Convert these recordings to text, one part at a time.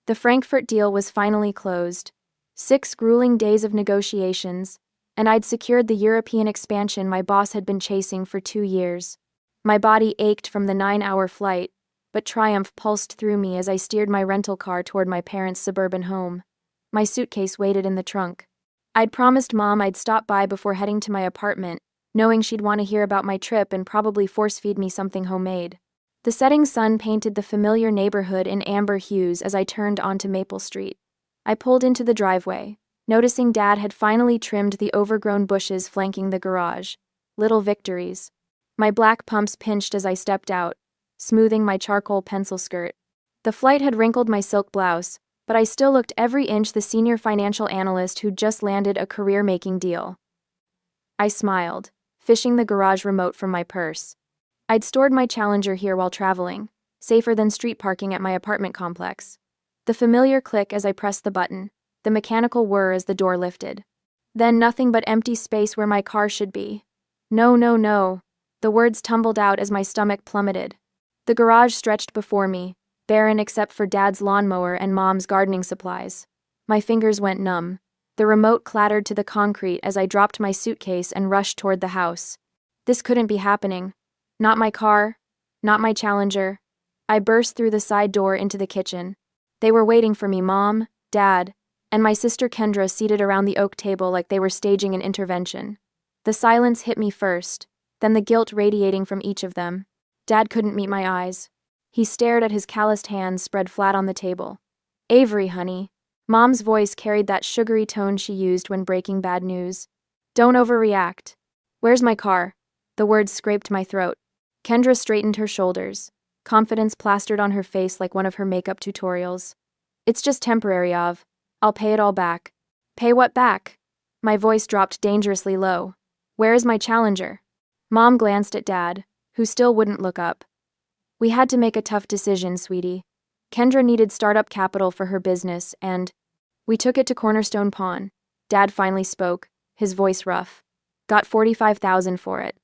The Frankfurt deal was finally closed. 6 grueling days of negotiations, and I'd secured the European expansion my boss had been chasing for 2 years. My body ached from the 9-hour flight, but triumph pulsed through me as I steered my rental car toward my parents' suburban home. My suitcase waited in the trunk. I'd promised Mom I'd stop by before heading to my apartment, knowing she'd want to hear about my trip and probably force-feed me something homemade. The setting sun painted the familiar neighborhood in amber hues as I turned onto Maple Street. I pulled into the driveway, noticing Dad had finally trimmed the overgrown bushes flanking the garage. Little victories. My black pumps pinched as I stepped out, smoothing my charcoal pencil skirt. The flight had wrinkled my silk blouse, but I still looked every inch the senior financial analyst who'd just landed a career-making deal. I smiled, fishing the garage remote from my purse. I'd stored my Challenger here while traveling, safer than street parking at my apartment complex. The familiar click as I pressed the button, the mechanical whir as the door lifted. Then nothing but empty space where my car should be. No, no, no. The words tumbled out as my stomach plummeted. The garage stretched before me, barren except for Dad's lawnmower and Mom's gardening supplies. My fingers went numb. The remote clattered to the concrete as I dropped my suitcase and rushed toward the house. This couldn't be happening. Not my car, not my Challenger. I burst through the side door into the kitchen. They were waiting for me, Mom, Dad, and my sister Kendra seated around the oak table like they were staging an intervention. The silence hit me first, then the guilt radiating from each of them. Dad couldn't meet my eyes. He stared at his calloused hands spread flat on the table. Avery, honey. Mom's voice carried that sugary tone she used when breaking bad news. Don't overreact. Where's my car? The words scraped my throat. Kendra straightened her shoulders, confidence plastered on her face like one of her makeup tutorials. It's just temporary, Av. I'll pay it all back. Pay what back? My voice dropped dangerously low. Where is my Challenger? Mom glanced at Dad, who still wouldn't look up. We had to make a tough decision, sweetie. Kendra needed startup capital for her business, and we took it to Cornerstone Pawn. Dad finally spoke, his voice rough. Got $45,000 for it.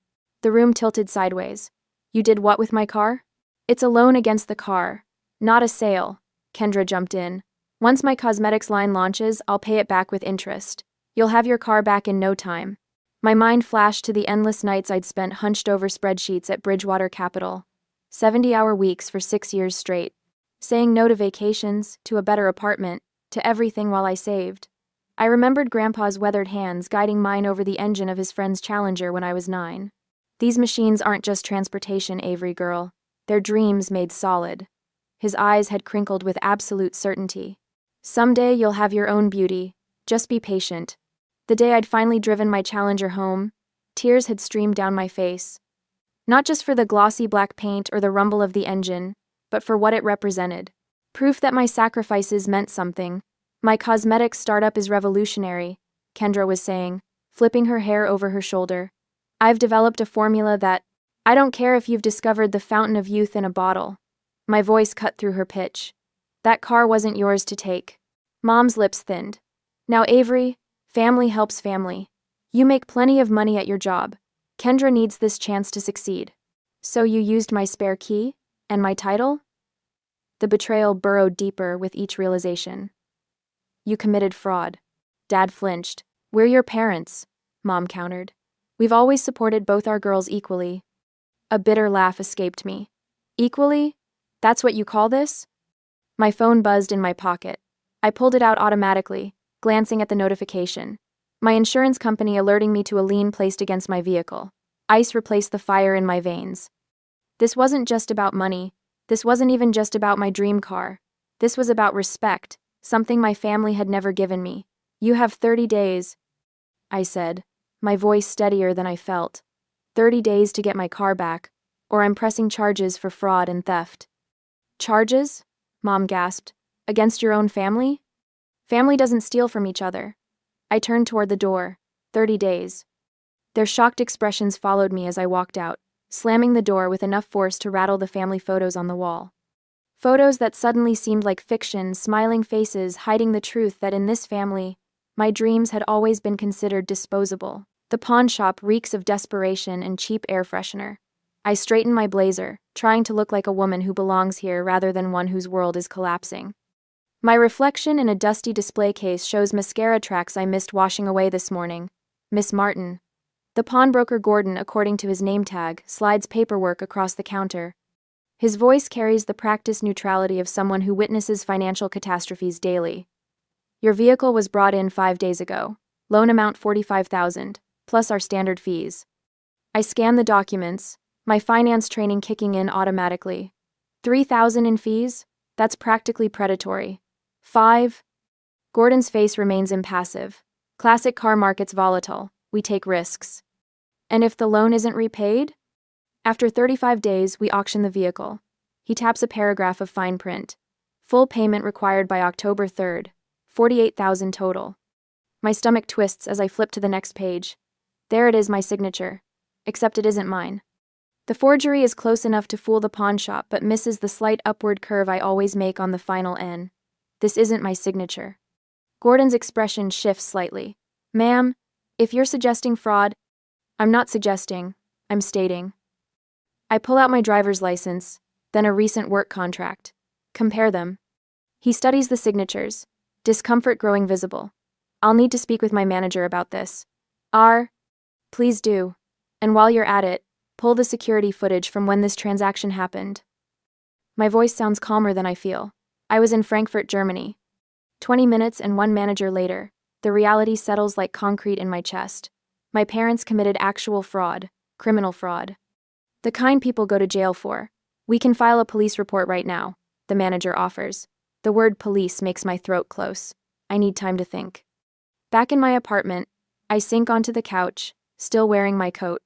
The room tilted sideways. You did what with my car? It's a loan against the car, not a sale. Kendra jumped in. Once my cosmetics line launches, I'll pay it back with interest. You'll have your car back in no time. My mind flashed to the endless nights I'd spent hunched over spreadsheets at Bridgewater Capital. 70-hour weeks for 6 years straight. Saying no to vacations, to a better apartment, to everything while I saved. I remembered Grandpa's weathered hands guiding mine over the engine of his friend's Challenger when I was 9. These machines aren't just transportation, Avery girl. They're dreams made solid. His eyes had crinkled with absolute certainty. Someday you'll have your own beauty. Just be patient. The day I'd finally driven my Challenger home, tears had streamed down my face. Not just for the glossy black paint or the rumble of the engine, but for what it represented. Proof that my sacrifices meant something. My cosmetics startup is revolutionary, Kendra was saying, flipping her hair over her shoulder. I've developed a formula that, I don't care if you've discovered the fountain of youth in a bottle. My voice cut through her pitch. That car wasn't yours to take. Mom's lips thinned. Now Avery, family helps family. You make plenty of money at your job. Kendra needs this chance to succeed. So you used my spare key? And my title? The betrayal burrowed deeper with each realization. You committed fraud. Dad flinched. We're your parents, Mom countered. We've always supported both our girls equally. A bitter laugh escaped me. Equally? That's what you call this? My phone buzzed in my pocket. I pulled it out automatically, glancing at the notification. My insurance company alerting me to a lien placed against my vehicle. Ice replaced the fire in my veins. This wasn't just about money. This wasn't even just about my dream car. This was about respect, something my family had never given me. You have 30 days, I said, my voice steadier than I felt. 30 days to get my car back, or I'm pressing charges for fraud and theft. Charges? Mom gasped. Against your own family? Family doesn't steal from each other. I turned toward the door. 30 days. Their shocked expressions followed me as I walked out, slamming the door with enough force to rattle the family photos on the wall. Photos that suddenly seemed like fiction, smiling faces hiding the truth that in this family, my dreams had always been considered disposable. The pawn shop reeks of desperation and cheap air freshener. I straighten my blazer, trying to look like a woman who belongs here rather than one whose world is collapsing. My reflection in a dusty display case shows mascara tracks I missed washing away this morning. Miss Martin. The pawnbroker Gordon, according to his name tag, slides paperwork across the counter. His voice carries the practiced neutrality of someone who witnesses financial catastrophes daily. Your vehicle was brought in 5 days ago. Loan amount $45,000, plus our standard fees. I scan the documents, my finance training kicking in automatically. $3,000 in fees? That's practically predatory. 5. Gordon's face remains impassive. Classic car market's volatile. We take risks. And if the loan isn't repaid? After 35 days, we auction the vehicle. He taps a paragraph of fine print. Full payment required by October 3rd. $48,000 total. My stomach twists as I flip to the next page. There it is, my signature. Except it isn't mine. The forgery is close enough to fool the pawn shop but misses the slight upward curve I always make on the final N. This isn't my signature. Gordon's expression shifts slightly. Ma'am, if you're suggesting fraud, I'm not suggesting, I'm stating. I pull out my driver's license, then a recent work contract. Compare them. He studies the signatures, discomfort growing visible. I'll need to speak with my manager about this. Please do. And while you're at it, pull the security footage from when this transaction happened. My voice sounds calmer than I feel. I was in Frankfurt, Germany. 20 minutes and one manager later, the reality settles like concrete in my chest. My parents committed actual fraud, criminal fraud. The kind people go to jail for. We can file a police report right now, the manager offers. The word police makes my throat close. I need time to think. Back in my apartment, I sink onto the couch, still wearing my coat.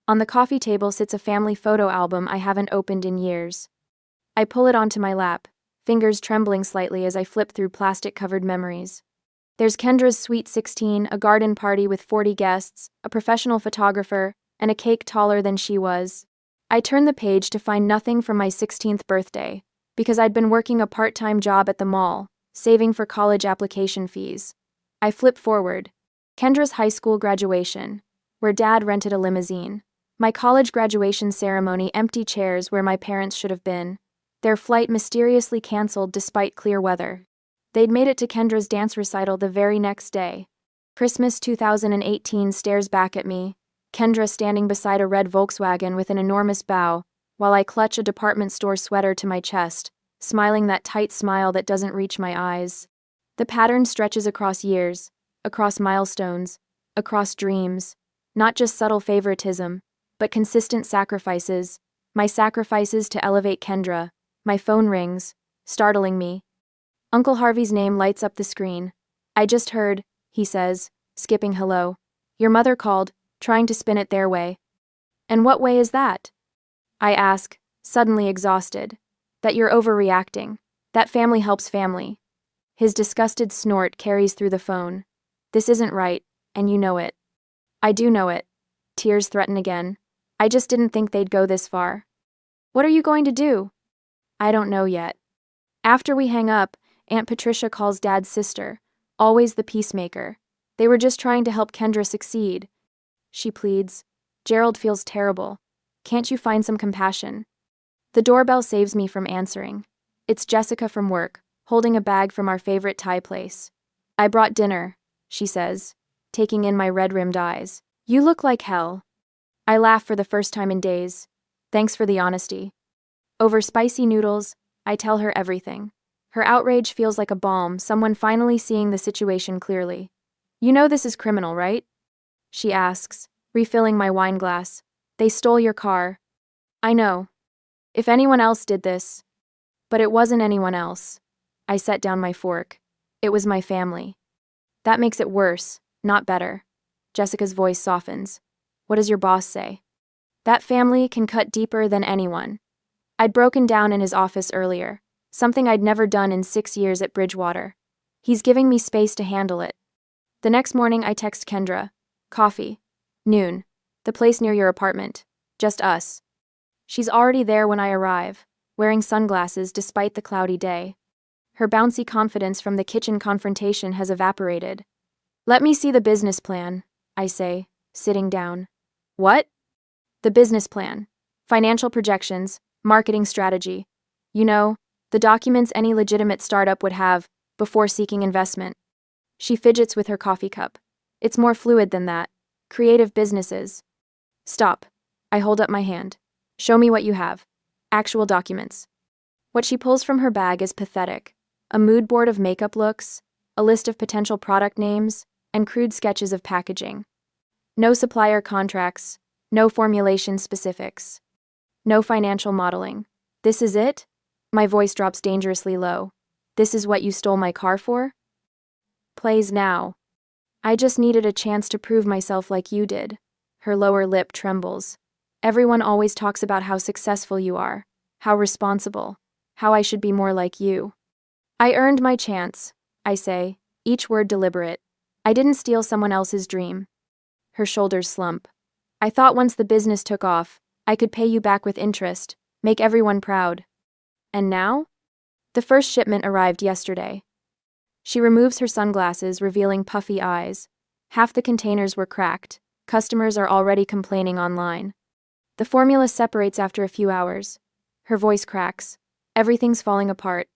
On the coffee table sits a family photo album I haven't opened in years. I pull it onto my lap, fingers trembling slightly as I flip through plastic-covered memories. There's Kendra's sweet 16, a garden party with 40 guests, a professional photographer, and a cake taller than she was. I turn the page to find nothing from my 16th birthday, because I'd been working a part-time job at the mall, saving for college application fees. I flip forward. Kendra's high school graduation, where Dad rented a limousine. My college graduation ceremony, empty chairs where my parents should have been. Their flight mysteriously canceled despite clear weather. They'd made it to Kendra's dance recital the very next day. Christmas 2018 stares back at me, Kendra standing beside a red Volkswagen with an enormous bow, while I clutch a department store sweater to my chest, smiling that tight smile that doesn't reach my eyes. The pattern stretches across years, across milestones, across dreams, not just subtle favoritism, but consistent sacrifices, my sacrifices to elevate Kendra. My phone rings, startling me. Uncle Harvey's name lights up the screen. I just heard, he says, skipping hello. Your mother called, trying to spin it their way. And what way is that? I ask, suddenly exhausted. That you're overreacting. That family helps family. His disgusted snort carries through the phone. This isn't right, and you know it. I do know it. Tears threaten again. I just didn't think they'd go this far. What are you going to do? I don't know yet. After we hang up, Aunt Patricia calls Dad's sister, always the peacemaker. They were just trying to help Kendra succeed. She pleads. Gerald feels terrible. Can't you find some compassion? The doorbell saves me from answering. It's Jessica from work, holding a bag from our favorite Thai place. I brought dinner, she says, taking in my red-rimmed eyes. You look like hell. I laugh for the first time in days. Thanks for the honesty. Over spicy noodles, I tell her everything. Her outrage feels like a balm, someone finally seeing the situation clearly. You know this is criminal, right? She asks, refilling my wine glass. They stole your car. I know. If anyone else did this. But it wasn't anyone else. I set down my fork. It was my family. That makes it worse, not better. Jessica's voice softens. What does your boss say? That family can cut deeper than anyone. I'd broken down in his office earlier, something I'd never done in 6 years at Bridgewater. He's giving me space to handle it. The next morning I text Kendra. Coffee. Noon. The place near your apartment. Just us. She's already there when I arrive, wearing sunglasses despite the cloudy day. Her bouncy confidence from the kitchen confrontation has evaporated. Let me see the business plan, I say, sitting down. What? The business plan. Financial projections, marketing strategy. You know, The documents any legitimate startup would have before seeking investment. She fidgets with her coffee cup. It's more fluid than that. Creative businesses. Stop. I hold up my hand. Show me what you have. Actual documents. What she pulls from her bag is pathetic. A mood board of makeup looks, a list of potential product names, and crude sketches of packaging. No supplier contracts, no formulation specifics, no financial modeling. This is it? My voice drops dangerously low. This is what you stole my car for? Plays now. I just needed a chance to prove myself like you did. Her lower lip trembles. Everyone always talks about how successful you are, how responsible, how I should be more like you. I earned my chance, I say, each word deliberate. I didn't steal someone else's dream. Her shoulders slump. I thought once the business took off, I could pay you back with interest, make everyone proud. And now? The first shipment arrived yesterday. She removes her sunglasses, revealing puffy eyes. Half the containers were cracked. Customers are already complaining online. The formula separates after a few hours. Her voice cracks. Everything's falling apart.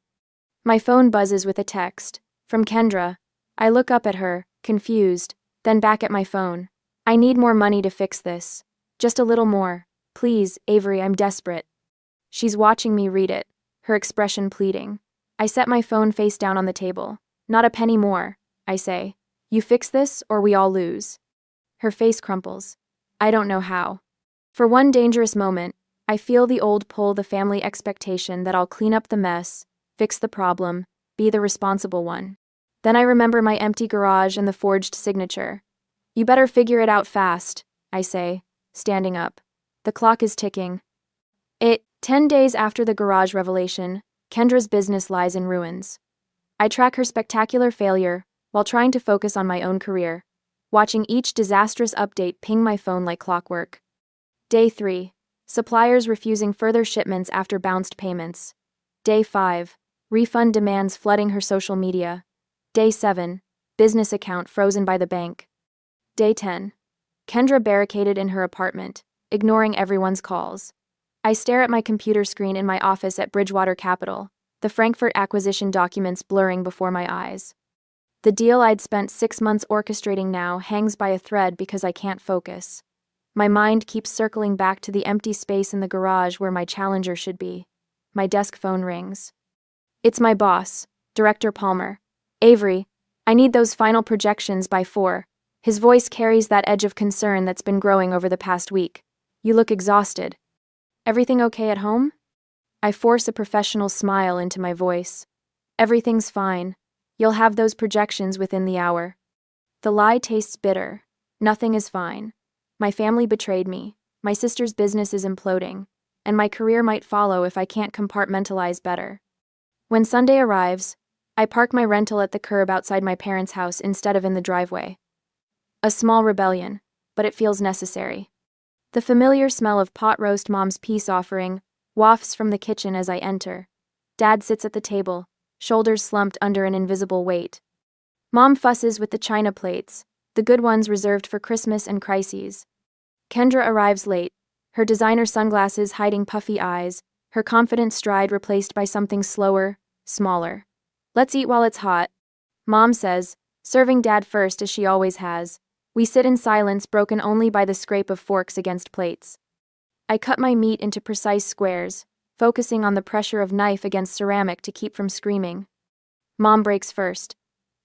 My phone buzzes with a text. From Kendra. I look up at her, confused, then back at my phone. I need more money to fix this. Just a little more. Please, Avery, I'm desperate. She's watching me read it, her expression pleading. I set my phone face down on the table. Not a penny more, I say. You fix this, or we all lose. Her face crumples. I don't know how. For one dangerous moment, I feel the old pull, the family expectation that I'll clean up the mess, fix the problem, be the responsible one. Then I remember my empty garage and the forged signature. You better figure it out fast, I say, standing up. The clock is ticking. 10 days after the garage revelation, Kendra's business lies in ruins. I track her spectacular failure while trying to focus on my own career, watching each disastrous update ping my phone like clockwork. Day 3. Suppliers refusing further shipments after bounced payments. Day 5. Refund demands flooding her social media. Day 7. Business account frozen by the bank. Day 10. Kendra barricaded in her apartment, ignoring everyone's calls. I stare at my computer screen in my office at Bridgewater Capital, the Frankfurt acquisition documents blurring before my eyes. The deal I'd spent 6 months orchestrating now hangs by a thread because I can't focus. My mind keeps circling back to the empty space in the garage where my challenger should be. My desk phone rings. It's my boss, Director Palmer. Avery, I need those final projections by 4. His voice carries that edge of concern that's been growing over the past week. You look exhausted. Everything okay at home? I force a professional smile into my voice. Everything's fine. You'll have those projections within the hour. The lie tastes bitter. Nothing is fine. My family betrayed me. My sister's business is imploding. And my career might follow if I can't compartmentalize better. When Sunday arrives, I park my rental at the curb outside my parents' house instead of in the driveway. A small rebellion, but it feels necessary. The familiar smell of pot roast Mom's peace offering wafts from the kitchen as I enter. Dad sits at the table, shoulders slumped under an invisible weight. Mom fusses with the china plates, the good ones reserved for Christmas and crises. Kendra arrives late, her designer sunglasses hiding puffy eyes, her confident stride replaced by something slower, smaller. Let's eat while it's hot, Mom says, serving Dad first as she always has. We sit in silence, broken only by the scrape of forks against plates. I cut my meat into precise squares, focusing on the pressure of knife against ceramic to keep from screaming. Mom breaks first.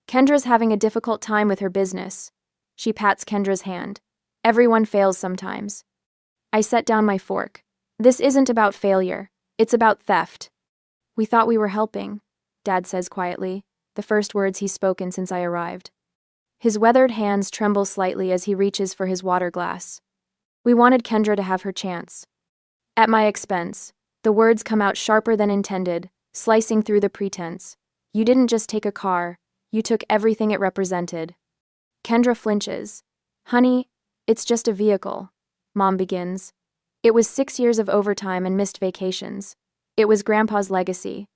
Kendra's having a difficult time with her business. She pats Kendra's hand. Everyone fails sometimes. I set down my fork. This isn't about failure. It's about theft. We thought we were helping, Dad says quietly, the first words he's spoken since I arrived. His weathered hands tremble slightly as he reaches for his water glass. We wanted Kendra to have her chance. At my expense, the words come out sharper than intended, slicing through the pretense. You didn't just take a car, you took everything it represented. Kendra flinches. Honey, it's just a vehicle, Mom begins. It was 6 years of overtime and missed vacations. It was Grandpa's legacy.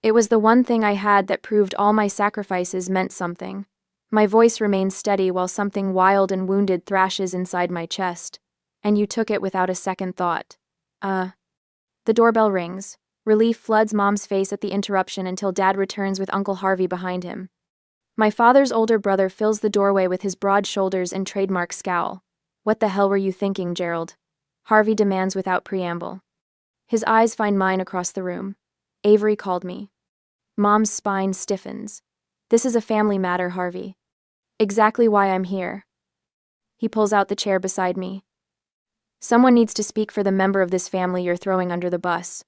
It was the one thing I had that proved all my sacrifices meant something. My voice remains steady while something wild and wounded thrashes inside my chest. And you took it without a second thought. The doorbell rings. Relief floods Mom's face at the interruption until Dad returns with Uncle Harvey behind him. My father's older brother fills the doorway with his broad shoulders and trademark scowl. "What the hell were you thinking, Gerald?" Harvey demands without preamble. His eyes find mine across the room. "Avery called me." Mom's spine stiffens. "This is a family matter, Harvey." "Exactly why I'm here." He pulls out the chair beside me. "Someone needs to speak for the member of this family you're throwing under the bus."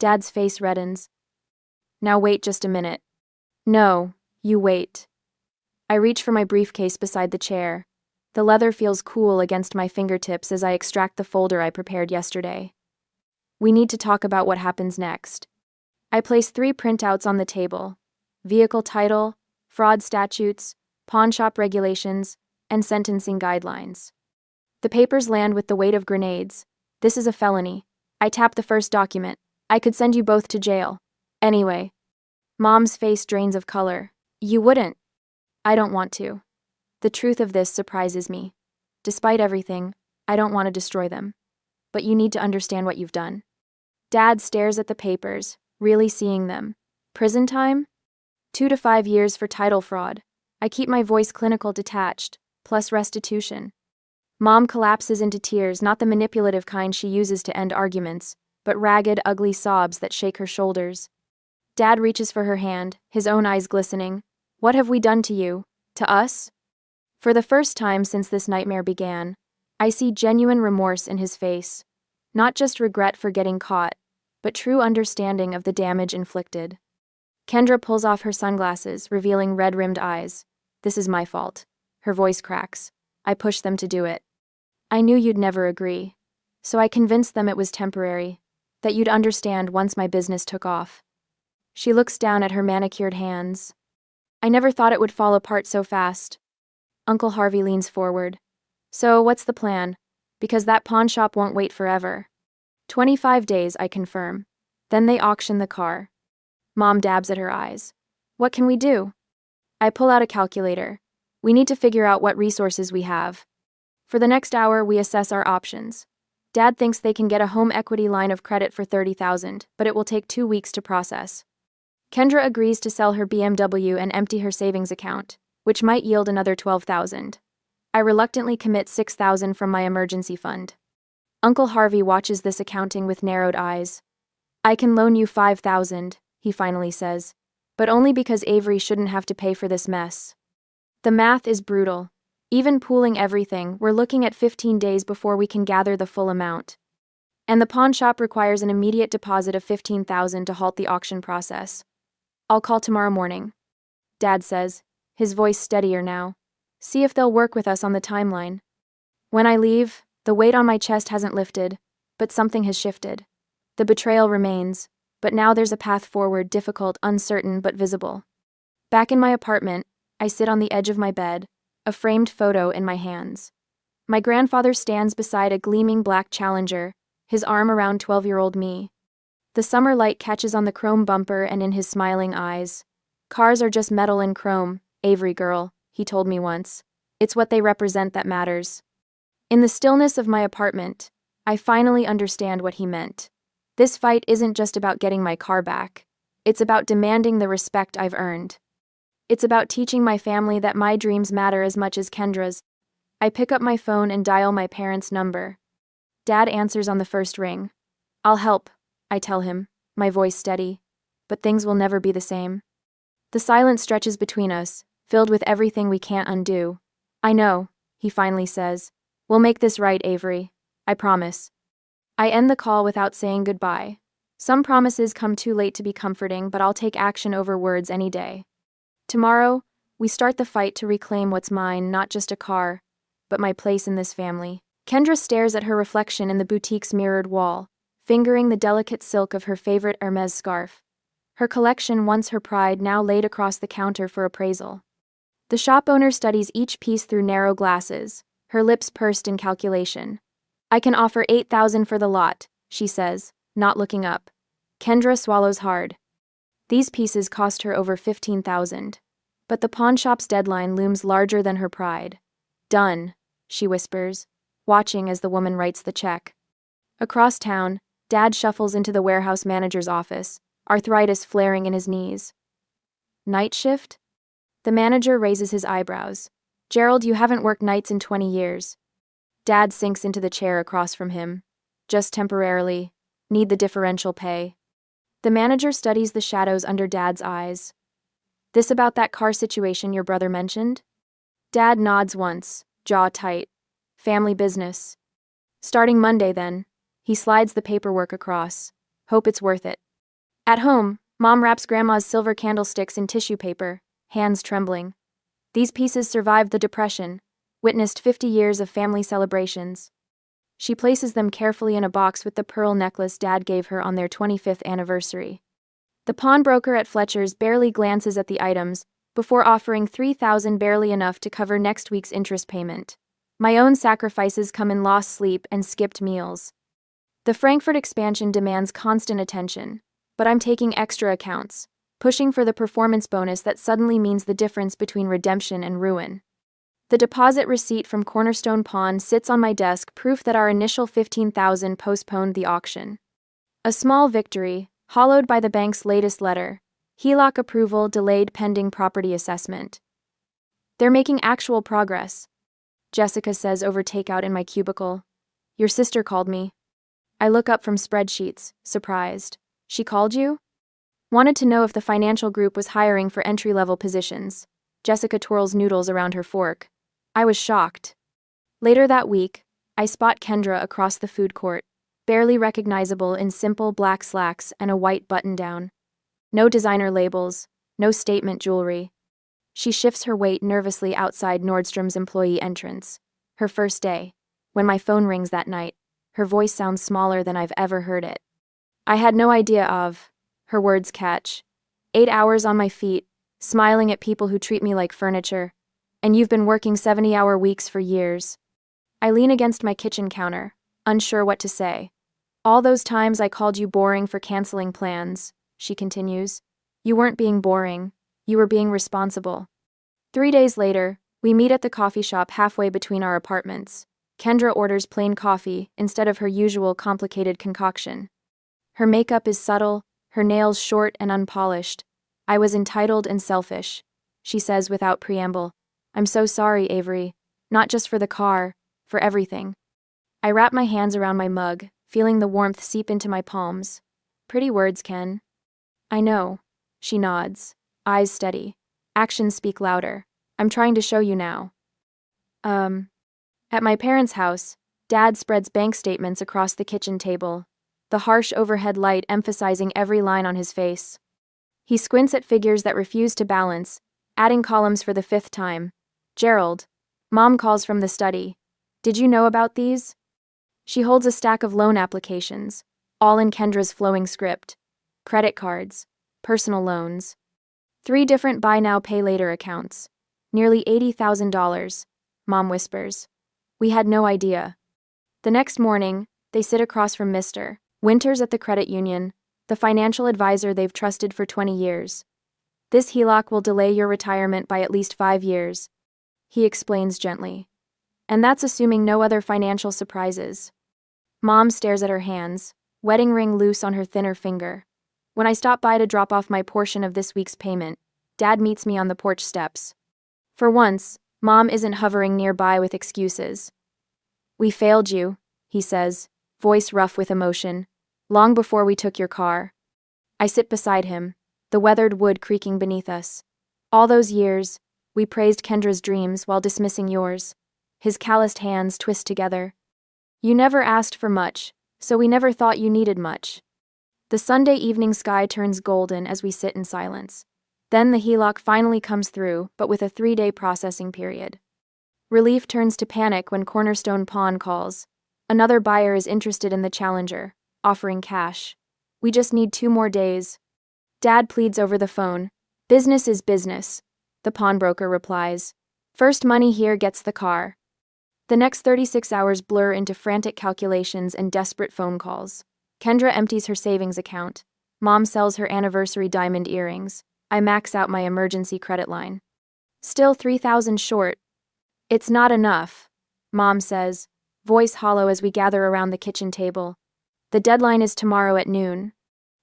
Dad's face reddens. "Now wait just a minute." "No, you wait." I reach for my briefcase beside the chair. The leather feels cool against my fingertips as I extract the folder I prepared yesterday. "We need to talk about what happens next." I place 3 printouts on the table: vehicle title, fraud statutes, pawnshop regulations, and sentencing guidelines. The papers land with the weight of grenades. "This is a felony." I tap the first document. "I could send you both to jail. Anyway." Mom's face drains of color. "You wouldn't." "I don't want to." The truth of this surprises me. Despite everything, I don't want to destroy them. But you need to understand what you've done. Dad stares at the papers, really seeing them. "Prison time?" 2 to 5 years for title fraud. I keep my voice clinical detached, plus restitution. Mom collapses into tears, not the manipulative kind she uses to end arguments, but ragged, ugly sobs that shake her shoulders. Dad reaches for her hand, his own eyes glistening. "What have we done to you? To us?" For the first time since this nightmare began, I see genuine remorse in his face. Not just regret for getting caught, but true understanding of the damage inflicted. Kendra pulls off her sunglasses, revealing red-rimmed eyes. "This is my fault." Her voice cracks. "I pushed them to do it. I knew you'd never agree. So I convinced them it was temporary, that you'd understand once my business took off." She looks down at her manicured hands. "I never thought it would fall apart so fast." Uncle Harvey leans forward. "So what's the plan? Because that pawn shop won't wait forever." 25 days, I confirm. Then they auction the car. Mom dabs at her eyes. "What can we do?" I pull out a calculator. "We need to figure out what resources we have." For the next hour, we assess our options. Dad thinks they can get a home equity line of credit for $30,000, but it will take 2 weeks to process. Kendra agrees to sell her BMW and empty her savings account, which might yield another $12,000. I reluctantly commit $6,000 from my emergency fund. Uncle Harvey watches this accounting with narrowed eyes. "I can loan you $5,000, he finally says, "but only because Avery shouldn't have to pay for this mess." The math is brutal. Even pooling everything, we're looking at 15 days before we can gather the full amount. And the pawn shop requires an immediate deposit of $15,000 to halt the auction process. "I'll call tomorrow morning," Dad says, his voice steadier now. "See if they'll work with us on the timeline." When I leave, the weight on my chest hasn't lifted, but something has shifted. The betrayal remains, but now there's a path forward, difficult, uncertain, but visible. Back in my apartment, I sit on the edge of my bed, a framed photo in my hands. My grandfather stands beside a gleaming black Challenger, his arm around 12-year-old me. The summer light catches on the chrome bumper and in his smiling eyes. "Cars are just metal and chrome, Avery girl," he told me once. "It's what they represent that matters." In the stillness of my apartment, I finally understand what he meant. This fight isn't just about getting my car back. It's about demanding the respect I've earned. It's about teaching my family that my dreams matter as much as Kendra's. I pick up my phone and dial my parents' number. Dad answers on the first ring. "I'll help," I tell him, my voice steady. "But things will never be the same." The silence stretches between us, filled with everything we can't undo. "I know," he finally says. "We'll make this right, Avery. I promise." I end the call without saying goodbye. Some promises come too late to be comforting, but I'll take action over words any day. Tomorrow, we start the fight to reclaim what's mine, not just a car, but my place in this family. Kendra stares at her reflection in the boutique's mirrored wall, fingering the delicate silk of her favorite Hermes scarf. Her collection, once her pride, now laid across the counter for appraisal. The shop owner studies each piece through narrow glasses, her lips pursed in calculation. "I can offer $8,000 for the lot," she says, not looking up. Kendra swallows hard. These pieces cost her over $15,000. But the pawnshop's deadline looms larger than her pride. "Done," she whispers, watching as the woman writes the check. Across town, Dad shuffles into the warehouse manager's office, arthritis flaring in his knees. Night shift? The manager raises his eyebrows. Gerald, you haven't worked nights in 20 years. Dad sinks into the chair across from him. Just temporarily. Need the differential pay. The manager studies the shadows under Dad's eyes. This about that car situation your brother mentioned? Dad nods once, jaw tight. Family business. Starting Monday then. He slides the paperwork across. Hope it's worth it. At home, Mom wraps Grandma's silver candlesticks in tissue paper, hands trembling. These pieces survived the Depression, witnessed 50 years of family celebrations. She places them carefully in a box with the pearl necklace Dad gave her on their 25th anniversary. The pawnbroker at Fletcher's barely glances at the items before offering $3,000, barely enough to cover next week's interest payment. My own sacrifices come in lost sleep and skipped meals. The Frankfurt expansion demands constant attention, but I'm taking extra accounts, pushing for the performance bonus that suddenly means the difference between redemption and ruin. The deposit receipt from Cornerstone Pawn sits on my desk, proof that our initial $15,000 postponed the auction. A small victory, hollowed by the bank's latest letter. HELOC approval delayed pending property assessment. They're making actual progress, Jessica says over takeout in my cubicle. Your sister called me. I look up from spreadsheets, surprised. She called you? Wanted to know if the financial group was hiring for entry-level positions. Jessica twirls noodles around her fork. I was shocked. Later that week, I spot Kendra across the food court, barely recognizable in simple black slacks and a white button-down. No designer labels, no statement jewelry. She shifts her weight nervously outside Nordstrom's employee entrance. Her first day. When my phone rings that night, her voice sounds smaller than I've ever heard it. I had no idea of, her words catch. 8 hours on my feet, smiling at people who treat me like furniture. And you've been working 70-hour weeks for years. I lean against my kitchen counter, unsure what to say. All those times I called you boring for canceling plans, she continues. You weren't being boring. You were being responsible. 3 days later, we meet at the coffee shop halfway between our apartments. Kendra orders plain coffee instead of her usual complicated concoction. Her makeup is subtle, her nails short and unpolished. I was entitled and selfish, she says without preamble. I'm so sorry, Avery. Not just for the car, for everything. I wrap my hands around my mug, feeling the warmth seep into my palms. Pretty words, Ken. I know. She nods, eyes steady. Actions speak louder. I'm trying to show you now. At my parents' house, Dad spreads bank statements across the kitchen table, the harsh overhead light emphasizing every line on his face. He squints at figures that refuse to balance, adding columns for the 5th time. Gerald. Mom calls from the study. Did you know about these? She holds a stack of loan applications, all in Kendra's flowing script. Credit cards, personal loans. 3 different buy now pay later accounts. Nearly $80,000, Mom whispers. We had no idea. The next morning, they sit across from Mr. Winters at the credit union, the financial advisor they've trusted for 20 years. This HELOC will delay your retirement by at least 5 years, he explains gently. And that's assuming no other financial surprises. Mom stares at her hands, wedding ring loose on her thinner finger. When I stop by to drop off my portion of this week's payment, Dad meets me on the porch steps. For once, Mom isn't hovering nearby with excuses. We failed you, he says, voice rough with emotion, long before we took your car. I sit beside him, the weathered wood creaking beneath us. All those years, we praised Kendra's dreams while dismissing yours. His calloused hands twist together. You never asked for much, so we never thought you needed much. The Sunday evening sky turns golden as we sit in silence. Then the HELOC finally comes through, but with a 3-day processing period. Relief turns to panic when Cornerstone Pawn calls. Another buyer is interested in the Challenger, offering cash. We just need 2 more days. Dad pleads over the phone. Business is business, the pawnbroker replies. First money here gets the car. The next 36 hours blur into frantic calculations and desperate phone calls. Kendra empties her savings account. Mom sells her anniversary diamond earrings. I max out my emergency credit line. Still $3,000 short. It's not enough, Mom says, voice hollow as we gather around the kitchen table. The deadline is tomorrow at noon.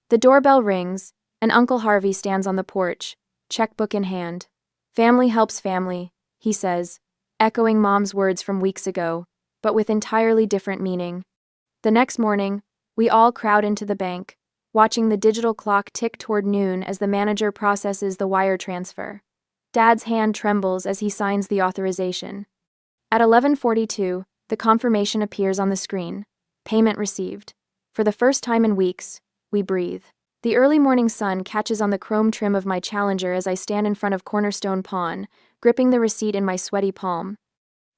The doorbell rings, and Uncle Harvey stands on the porch, checkbook in hand. Family helps family, he says, echoing Mom's words from weeks ago, but with entirely different meaning. The next morning, we all crowd into the bank, watching the digital clock tick toward noon as the manager processes the wire transfer. Dad's hand trembles as he signs the authorization. At 11:42, the confirmation appears on the screen. Payment received. For the first time in weeks, we breathe. The early morning sun catches on the chrome trim of my Challenger as I stand in front of Cornerstone Pawn, gripping the receipt in my sweaty palm.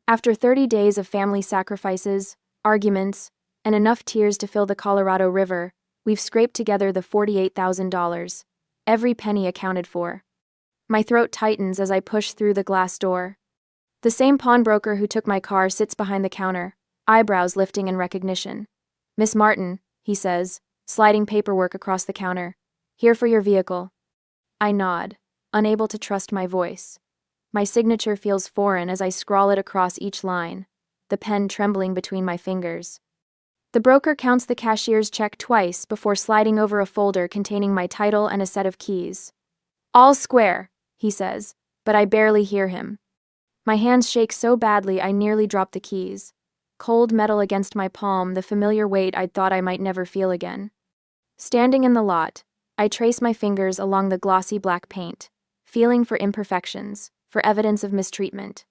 After 30 days of family sacrifices, arguments, and enough tears to fill the Colorado River, we've scraped together the $48,000. Every penny accounted for. My throat tightens as I push through the glass door. The same pawnbroker who took my car sits behind the counter, eyebrows lifting in recognition. "Miss Martin," he says, sliding paperwork across the counter. "Here for your vehicle." I nod, unable to trust my voice. My signature feels foreign as I scrawl it across each line, the pen trembling between my fingers. The broker counts the cashier's check twice before sliding over a folder containing my title and a set of keys. "All square," he says, but I barely hear him. My hands shake so badly I nearly drop the keys. Cold metal against my palm, the familiar weight I'd thought I might never feel again. Standing in the lot, I trace my fingers along the glossy black paint, feeling for imperfections, for evidence of mistreatment.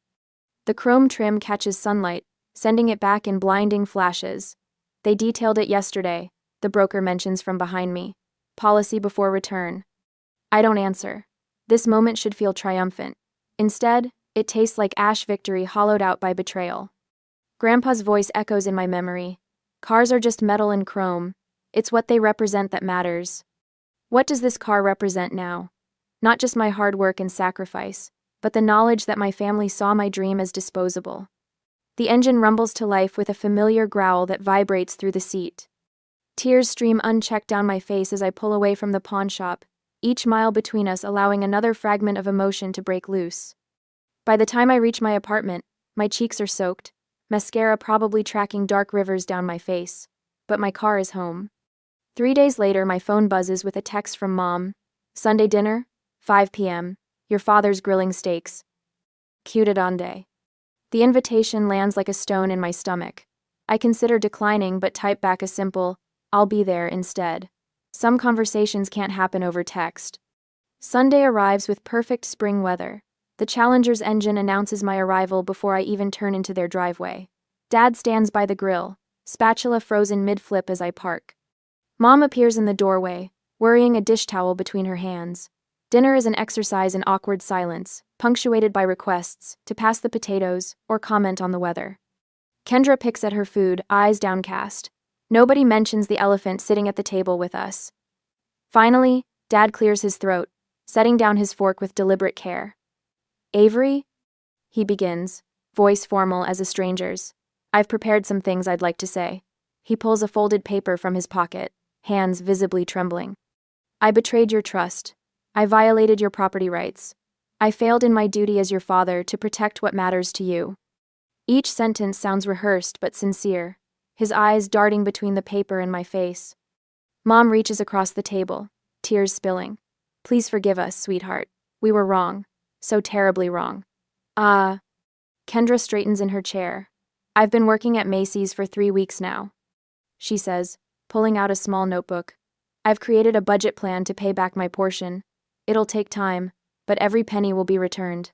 The chrome trim catches sunlight, sending it back in blinding flashes. "They detailed it yesterday," the broker mentions from behind me. "Policy before return." I don't answer. This moment should feel triumphant. Instead, it tastes like ash victory hollowed out by betrayal. Grandpa's voice echoes in my memory. "Cars are just metal and chrome. It's what they represent that matters." What does this car represent now? Not just my hard work and sacrifice, but the knowledge that my family saw my dream as disposable. The engine rumbles to life with a familiar growl that vibrates through the seat. Tears stream unchecked down my face as I pull away from the pawn shop, each mile between us allowing another fragment of emotion to break loose. By the time I reach my apartment, my cheeks are soaked, mascara probably tracking dark rivers down my face, but my car is home. 3 days later, my phone buzzes with a text from Mom. "Sunday dinner? 5 p.m. Your father's grilling steaks. Cute donde." The invitation lands like a stone in my stomach. I consider declining but type back a simple, "I'll be there," instead. Some conversations can't happen over text. Sunday arrives with perfect spring weather. The Challenger's engine announces my arrival before I even turn into their driveway. Dad stands by the grill, spatula frozen mid-flip as I park. Mom appears in the doorway, worrying a dish towel between her hands. Dinner is an exercise in awkward silence, punctuated by requests to pass the potatoes or comment on the weather. Kendra picks at her food, eyes downcast. Nobody mentions the elephant sitting at the table with us. Finally, Dad clears his throat, setting down his fork with deliberate care. "Avery?" he begins, voice formal as a stranger's. "I've prepared some things I'd like to say." He pulls a folded paper from his pocket, hands visibly trembling. "I betrayed your trust. I violated your property rights. I failed in my duty as your father to protect what matters to you." Each sentence sounds rehearsed but sincere, his eyes darting between the paper and my face. Mom reaches across the table, tears spilling. "Please forgive us, sweetheart. We were wrong. So terribly wrong." Kendra straightens in her chair. "I've been working at Macy's for 3 weeks now," she says, pulling out a small notebook. "I've created a budget plan to pay back my portion. It'll take time, but every penny will be returned."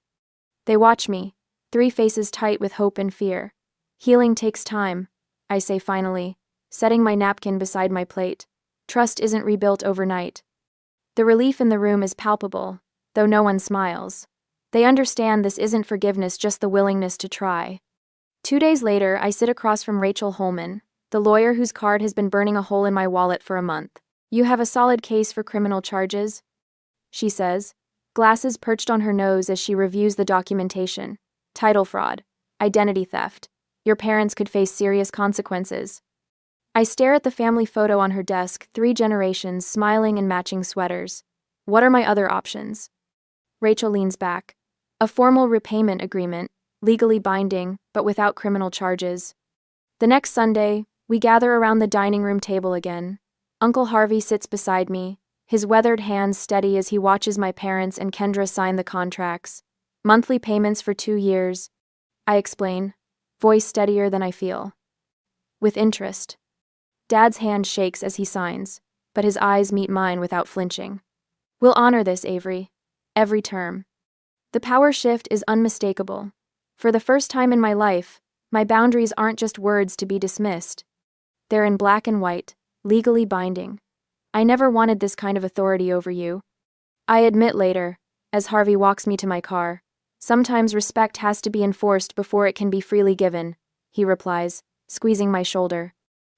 They watch me, 3 faces tight with hope and fear. "Healing takes time," I say finally, setting my napkin beside my plate. "Trust isn't rebuilt overnight." The relief in the room is palpable, though no one smiles. They understand this isn't forgiveness, just the willingness to try. 2 days later, I sit across from Rachel Holman, the lawyer whose card has been burning a hole in my wallet for a month. "You have a solid case for criminal charges," she says, glasses perched on her nose as she reviews the documentation. "Title fraud, identity theft. Your parents could face serious consequences." I stare at the family photo on her desk, 3 generations smiling in matching sweaters. "What are my other options?" Rachel leans back. "A formal repayment agreement, legally binding, but without criminal charges." The next Sunday, We gather around the dining room table again. Uncle Harvey sits beside me, his weathered hands steady as he watches my parents and Kendra sign the contracts. Monthly payments for 2 years. I explain, voice steadier than I feel. With interest. Dad's hand shakes as he signs, but his eyes meet mine without flinching. We'll honor this, Avery. Every term. The power shift is unmistakable. For the first time in my life, my boundaries aren't just words to be dismissed. They're in black and white, legally binding. I never wanted this kind of authority over you. I admit later, as Harvey walks me to my car, sometimes respect has to be enforced before it can be freely given, he replies, squeezing my shoulder.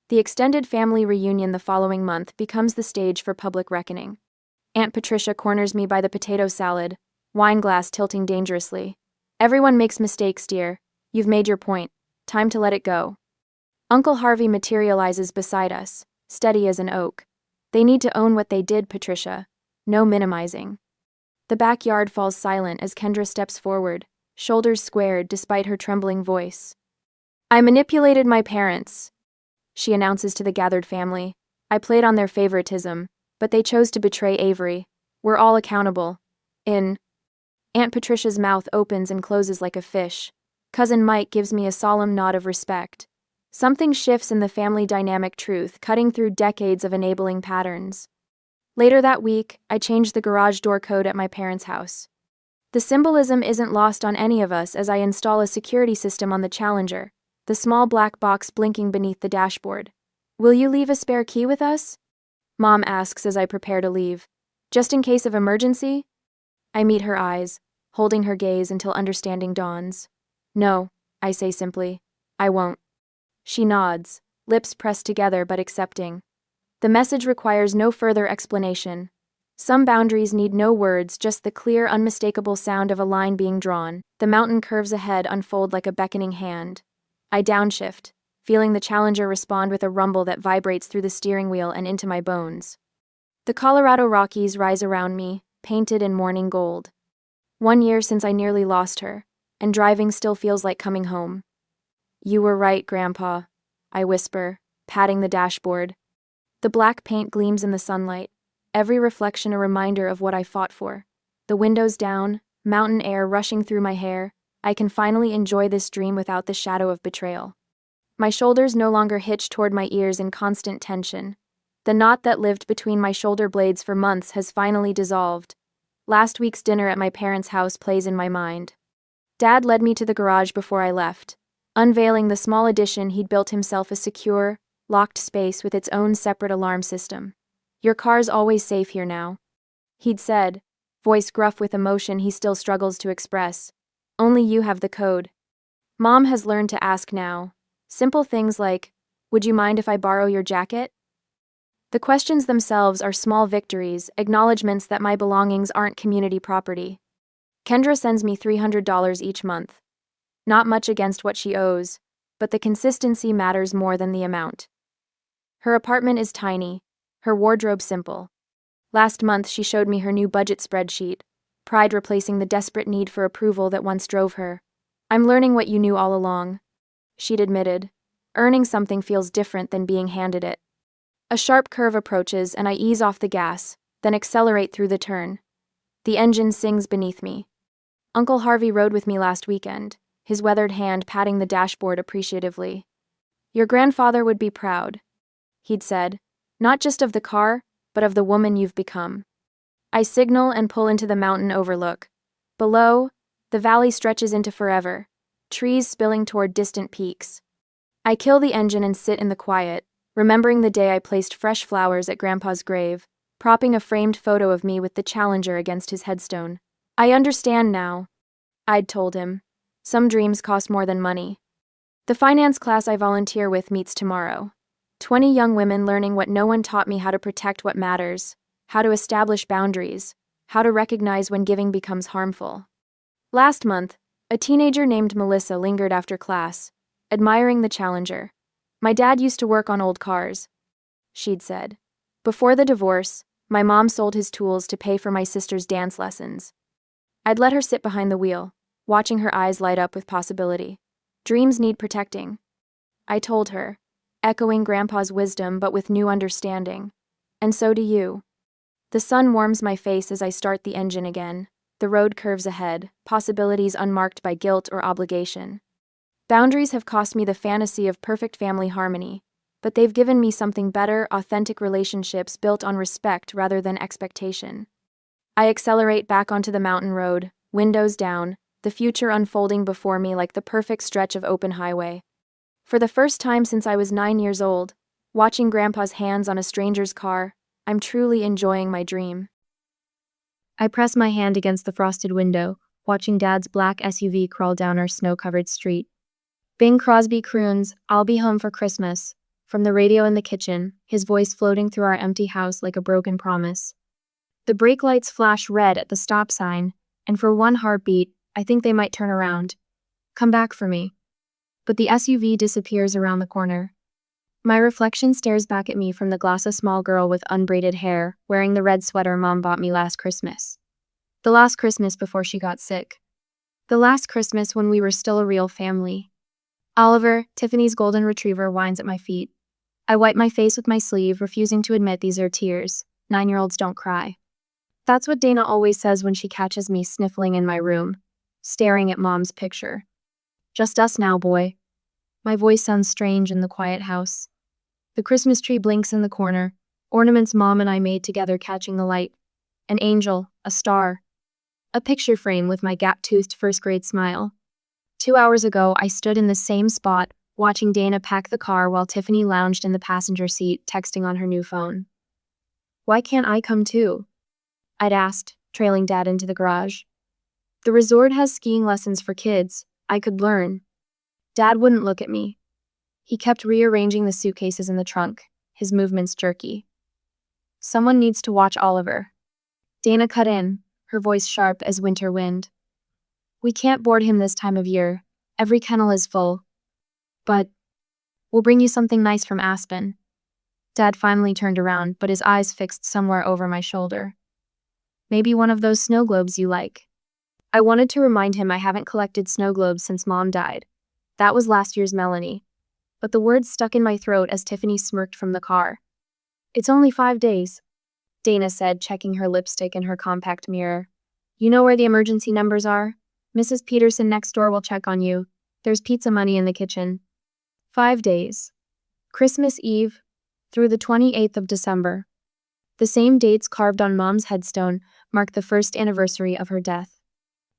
The extended family reunion the following month becomes the stage for public reckoning. Aunt Patricia corners me by the potato salad, wine glass tilting dangerously. Everyone makes mistakes, dear. You've made your point. Time to let it go. Uncle Harvey materializes beside us, steady as an oak. They need to own what they did, Patricia. No minimizing. The backyard falls silent as Kendra steps forward, shoulders squared despite her trembling voice. I manipulated my parents, she announces to the gathered family. I played on their favoritism, but they chose to betray Avery. We're all accountable. Aunt Patricia's mouth opens and closes like a fish. Cousin Mike gives me a solemn nod of respect. Something shifts in the family dynamic, truth cutting through decades of enabling patterns. Later that week, I changed the garage door code at my parents' house. The symbolism isn't lost on any of us as I install a security system on the Challenger, the small black box blinking beneath the dashboard. Will you leave a spare key with us? Mom asks as I prepare to leave. Just in case of emergency? I meet her eyes, holding her gaze until understanding dawns. No, I say simply. I won't. She nods, lips pressed together but accepting. The message requires no further explanation. Some boundaries need no words, just the clear, unmistakable sound of a line being drawn. The mountain curves ahead unfold like a beckoning hand. I downshift, feeling the Challenger respond with a rumble that vibrates through the steering wheel and into my bones. The Colorado Rockies rise around me, painted in morning gold. 1 year since I nearly lost her, and driving still feels like coming home. You were right, Grandpa, I whisper, patting the dashboard. The black paint gleams in the sunlight, every reflection a reminder of what I fought for. The windows down, mountain air rushing through my hair, I can finally enjoy this dream without the shadow of betrayal. My shoulders no longer hitch toward my ears in constant tension. The knot that lived between my shoulder blades for months has finally dissolved. Last week's dinner at my parents' house plays in my mind. Dad led me to the garage before I left, unveiling the small addition he'd built himself, a secure, locked space with its own separate alarm system. Your car's always safe here now, he'd said, voice gruff with emotion he still struggles to express. Only you have the code. Mom has learned to ask now. Simple things like, would you mind if I borrow your jacket? The questions themselves are small victories, acknowledgments that my belongings aren't community property. Kendra sends me $300 each month. Not much against what she owes, but the consistency matters more than the amount. Her apartment is tiny, her wardrobe simple. Last month she showed me her new budget spreadsheet, pride replacing the desperate need for approval that once drove her. I'm learning what you knew all along, she'd admitted. Earning something feels different than being handed it. A sharp curve approaches and I ease off the gas, then accelerate through the turn. The engine sings beneath me. Uncle Harvey rode with me last weekend, his weathered hand patting the dashboard appreciatively. Your grandfather would be proud, he'd said, not just of the car, but of the woman you've become. I signal and pull into the mountain overlook. Below, the valley stretches into forever, trees spilling toward distant peaks. I kill the engine and sit in the quiet, remembering the day I placed fresh flowers at Grandpa's grave, propping a framed photo of me with the Challenger against his headstone. I understand now, I'd told him. Some dreams cost more than money. The finance class I volunteer with meets tomorrow. 20 young women learning what no one taught me: how to protect what matters, how to establish boundaries, how to recognize when giving becomes harmful. Last month, a teenager named Melissa lingered after class, admiring the Challenger. My dad used to work on old cars, she'd said. Before the divorce, my mom sold his tools to pay for my sister's dance lessons. I'd let her sit behind the wheel, watching her eyes light up with possibility. Dreams need protecting, I told her, echoing Grandpa's wisdom but with new understanding. And so do you. The sun warms my face as I start the engine again. The road curves ahead, possibilities unmarked by guilt or obligation. Boundaries have cost me the fantasy of perfect family harmony, but they've given me something better: authentic relationships built on respect rather than expectation. I accelerate back onto the mountain road, windows down, the future unfolding before me like the perfect stretch of open highway. For the first time since I was 9 years old, watching Grandpa's hands on a stranger's car, I'm truly enjoying my dream. I press my hand against the frosted window, watching Dad's black SUV crawl down our snow-covered street. Bing Crosby croons, "I'll be home for Christmas," from the radio in the kitchen, his voice floating through our empty house like a broken promise. The brake lights flash red at the stop sign, and for one heartbeat, I think they might turn around. Come back for me. But the SUV disappears around the corner. My reflection stares back at me from the glass: a small girl with unbraided hair, wearing the red sweater Mom bought me last Christmas. The last Christmas before she got sick. The last Christmas when we were still a real family. Oliver, Tiffany's golden retriever, whines at my feet. I wipe my face with my sleeve, refusing to admit these are tears. 9-year-olds don't cry. That's what Dana always says when she catches me sniffling in my room, staring at Mom's picture. Just us now, boy. My voice sounds strange in the quiet house. The Christmas tree blinks in the corner, ornaments Mom and I made together catching the light. An angel, a star. A picture frame with my gap-toothed first-grade smile. 2 hours ago, I stood in the same spot, watching Dana pack the car while Tiffany lounged in the passenger seat, texting on her new phone. "Why can't I come too?" I'd asked, trailing Dad into the garage. "The resort has skiing lessons for kids. I could learn." Dad wouldn't look at me. He kept rearranging the suitcases in the trunk, his movements jerky. "Someone needs to watch Oliver." Dana cut in, her voice sharp as winter wind. "We can't board him this time of year. Every kennel is full. But we'll bring you something nice from Aspen." Dad finally turned around, but his eyes fixed somewhere over my shoulder. "Maybe one of those snow globes you like." I wanted to remind him I haven't collected snow globes since Mom died. That was last year's Melanie. But the words stuck in my throat as Tiffany smirked from the car. "It's only 5 days," Dana said, checking her lipstick in her compact mirror. "You know where the emergency numbers are? Mrs. Peterson next door will check on you. There's pizza money in the kitchen." 5 days. Christmas Eve through the 28th of December. The same dates carved on Mom's headstone mark the first anniversary of her death.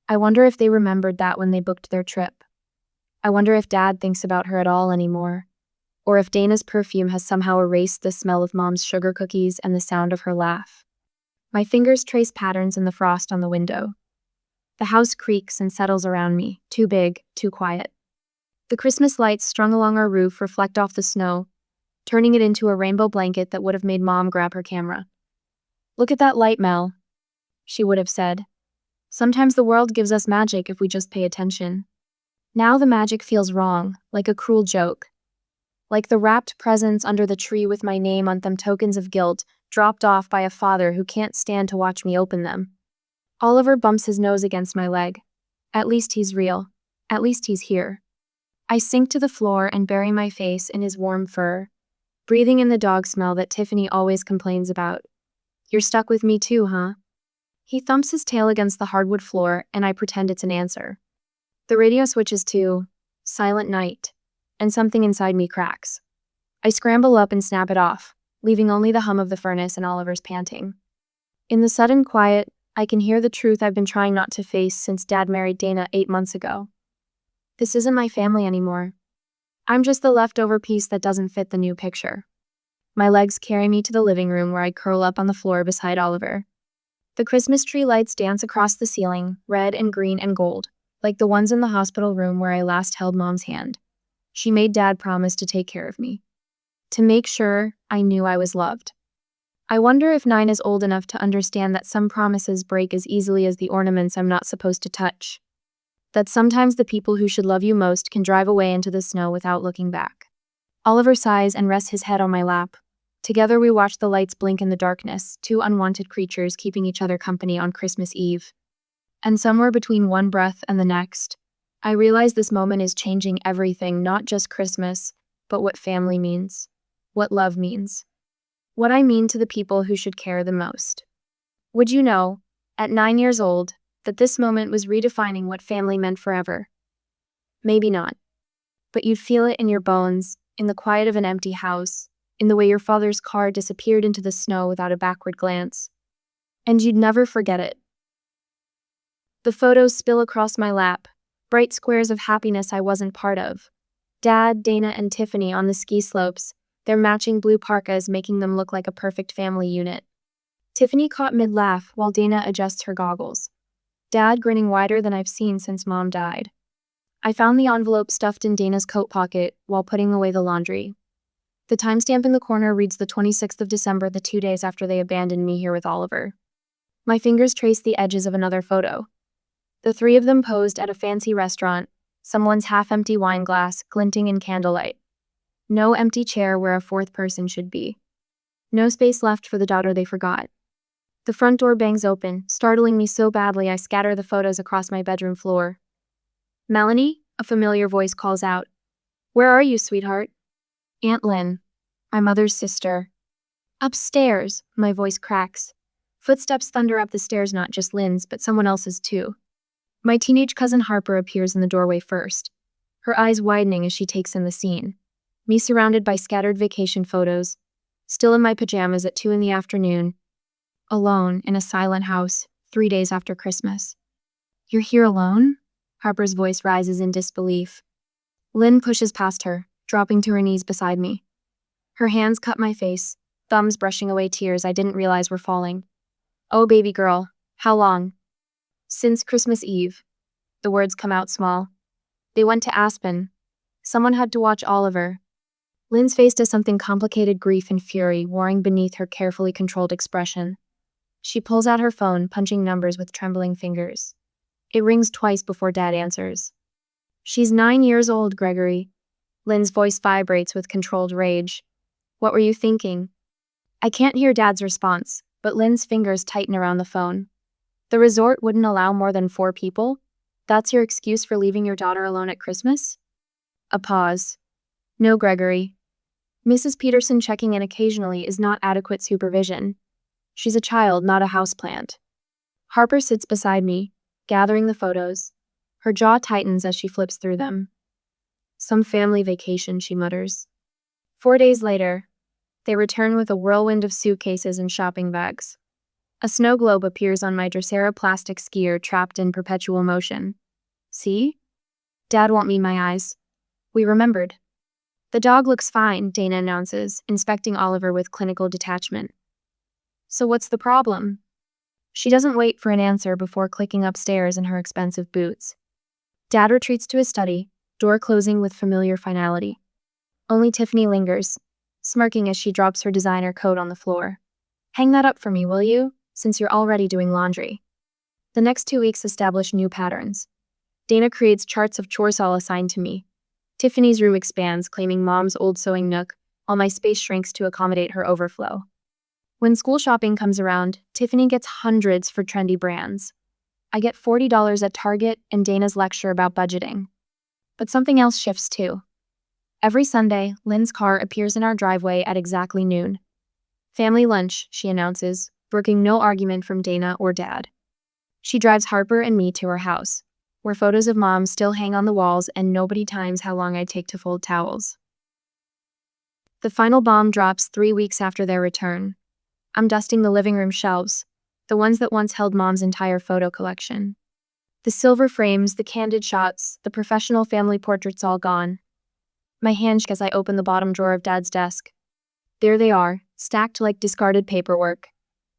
I wonder if they remembered that when they booked their trip. I wonder if Dad thinks about her at all anymore, or if Dana's perfume has somehow erased the smell of Mom's sugar cookies and the sound of her laugh. My fingers trace patterns in the frost on the window. The house creaks and settles around me, too big, too quiet. The Christmas lights strung along our roof reflect off the snow, turning it into a rainbow blanket that would have made Mom grab her camera. "Look at that light, Mel," she would have said. "Sometimes the world gives us magic if we just pay attention." Now the magic feels wrong, like a cruel joke. Like the wrapped presents under the tree with my name on them, tokens of guilt, dropped off by a father who can't stand to watch me open them. Oliver bumps his nose against my leg. At least he's real. At least he's here. I sink to the floor and bury my face in his warm fur, breathing in the dog smell that Tiffany always complains about. "You're stuck with me too, huh?" He thumps his tail against the hardwood floor, and I pretend it's an answer. The radio switches to Silent Night, and something inside me cracks. I scramble up and snap it off, leaving only the hum of the furnace and Oliver's panting. In the sudden quiet, I can hear the truth I've been trying not to face since Dad married Dana 8 months ago. This isn't my family anymore. I'm just the leftover piece that doesn't fit the new picture. My legs carry me to the living room where I curl up on the floor beside Oliver. The Christmas tree lights dance across the ceiling, red and green and gold, like the ones in the hospital room where I last held Mom's hand. She made Dad promise to take care of me, to make sure I knew I was loved. I wonder if 9 is old enough to understand that some promises break as easily as the ornaments I'm not supposed to touch. That sometimes the people who should love you most can drive away into the snow without looking back. Oliver sighs and rests his head on my lap. Together we watch the lights blink in the darkness, 2 unwanted creatures keeping each other company on Christmas Eve. And somewhere between one breath and the next, I realize this moment is changing everything, not just Christmas, but what family means, what love means, what I mean to the people who should care the most. Would you know, at 9 years old, that this moment was redefining what family meant forever? Maybe not, but you'd feel it in your bones, in the quiet of an empty house, in the way your father's car disappeared into the snow without a backward glance. And you'd never forget it. The photos spill across my lap, bright squares of happiness I wasn't part of. Dad, Dana, and Tiffany on the ski slopes, their matching blue parkas making them look like a perfect family unit. Tiffany caught mid-laugh while Dana adjusts her goggles. Dad grinning wider than I've seen since Mom died. I found the envelope stuffed in Dana's coat pocket while putting away the laundry. The timestamp in the corner reads the 26th of December, the 2 days after they abandoned me here with Oliver. My fingers trace the edges of another photo. The three of them posed at a fancy restaurant, someone's half-empty wine glass glinting in candlelight. No empty chair where a fourth person should be. No space left for the daughter they forgot. The front door bangs open, startling me so badly I scatter the photos across my bedroom floor. "Melanie?" a familiar voice calls out. "Where are you, sweetheart?" "Aunt Lynn, my mother's sister." "Upstairs," my voice cracks. Footsteps thunder up the stairs, not just Lynn's, but someone else's too. My teenage cousin Harper appears in the doorway first, her eyes widening as she takes in the scene. Me surrounded by scattered vacation photos, still in my pajamas at 2 in the afternoon, alone in a silent house, 3 days after Christmas. "You're here alone?" Harper's voice rises in disbelief. Lynn pushes past her, dropping to her knees beside me. Her hands cup my face, thumbs brushing away tears I didn't realize were falling. "Oh, baby girl, how long?" "Since Christmas Eve." The words come out small. "They went to Aspen. Someone had to watch Oliver." Lynn's face does something complicated, grief and fury warring beneath her carefully controlled expression. She pulls out her phone, punching numbers with trembling fingers. It rings twice before Dad answers. "She's 9 years old, Gregory." Lynn's voice vibrates with controlled rage. "What were you thinking?" I can't hear Dad's response, but Lynn's fingers tighten around the phone. "The resort wouldn't allow more than 4 people? That's your excuse for leaving your daughter alone at Christmas?" A pause. "No, Gregory. Mrs. Peterson checking in occasionally is not adequate supervision. She's a child, not a houseplant." Harper sits beside me, gathering the photos. Her jaw tightens as she flips through them. "Some family vacation," she mutters. 4 days later, they return with a whirlwind of suitcases and shopping bags. A snow globe appears on my Drosera plastic skier trapped in perpetual motion. "See? Dad won't meet my eyes. We remembered." "The dog looks fine," Dana announces, inspecting Oliver with clinical detachment. "So what's the problem?" She doesn't wait for an answer before clicking upstairs in her expensive boots. Dad retreats to his study, door closing with familiar finality. Only Tiffany lingers, smirking as she drops her designer coat on the floor. "Hang that up for me, will you? Since you're already doing laundry." The next 2 weeks establish new patterns. Dana creates charts of chores all assigned to me. Tiffany's room expands, claiming Mom's old sewing nook, while my space shrinks to accommodate her overflow. When school shopping comes around, Tiffany gets hundreds for trendy brands. I get $40 at Target and Dana's lecture about budgeting. But something else shifts too. Every Sunday, Lynn's car appears in our driveway at exactly noon. "Family lunch," she announces, brooking no argument from Dana or Dad. She drives Harper and me to her house, where photos of Mom still hang on the walls and nobody times how long I take to fold towels. The final bomb drops 3 weeks after their return. I'm dusting the living room shelves, the ones that once held Mom's entire photo collection. The silver frames, the candid shots, the professional family portraits all gone. My hand shakes as I open the bottom drawer of Dad's desk. There they are, stacked like discarded paperwork.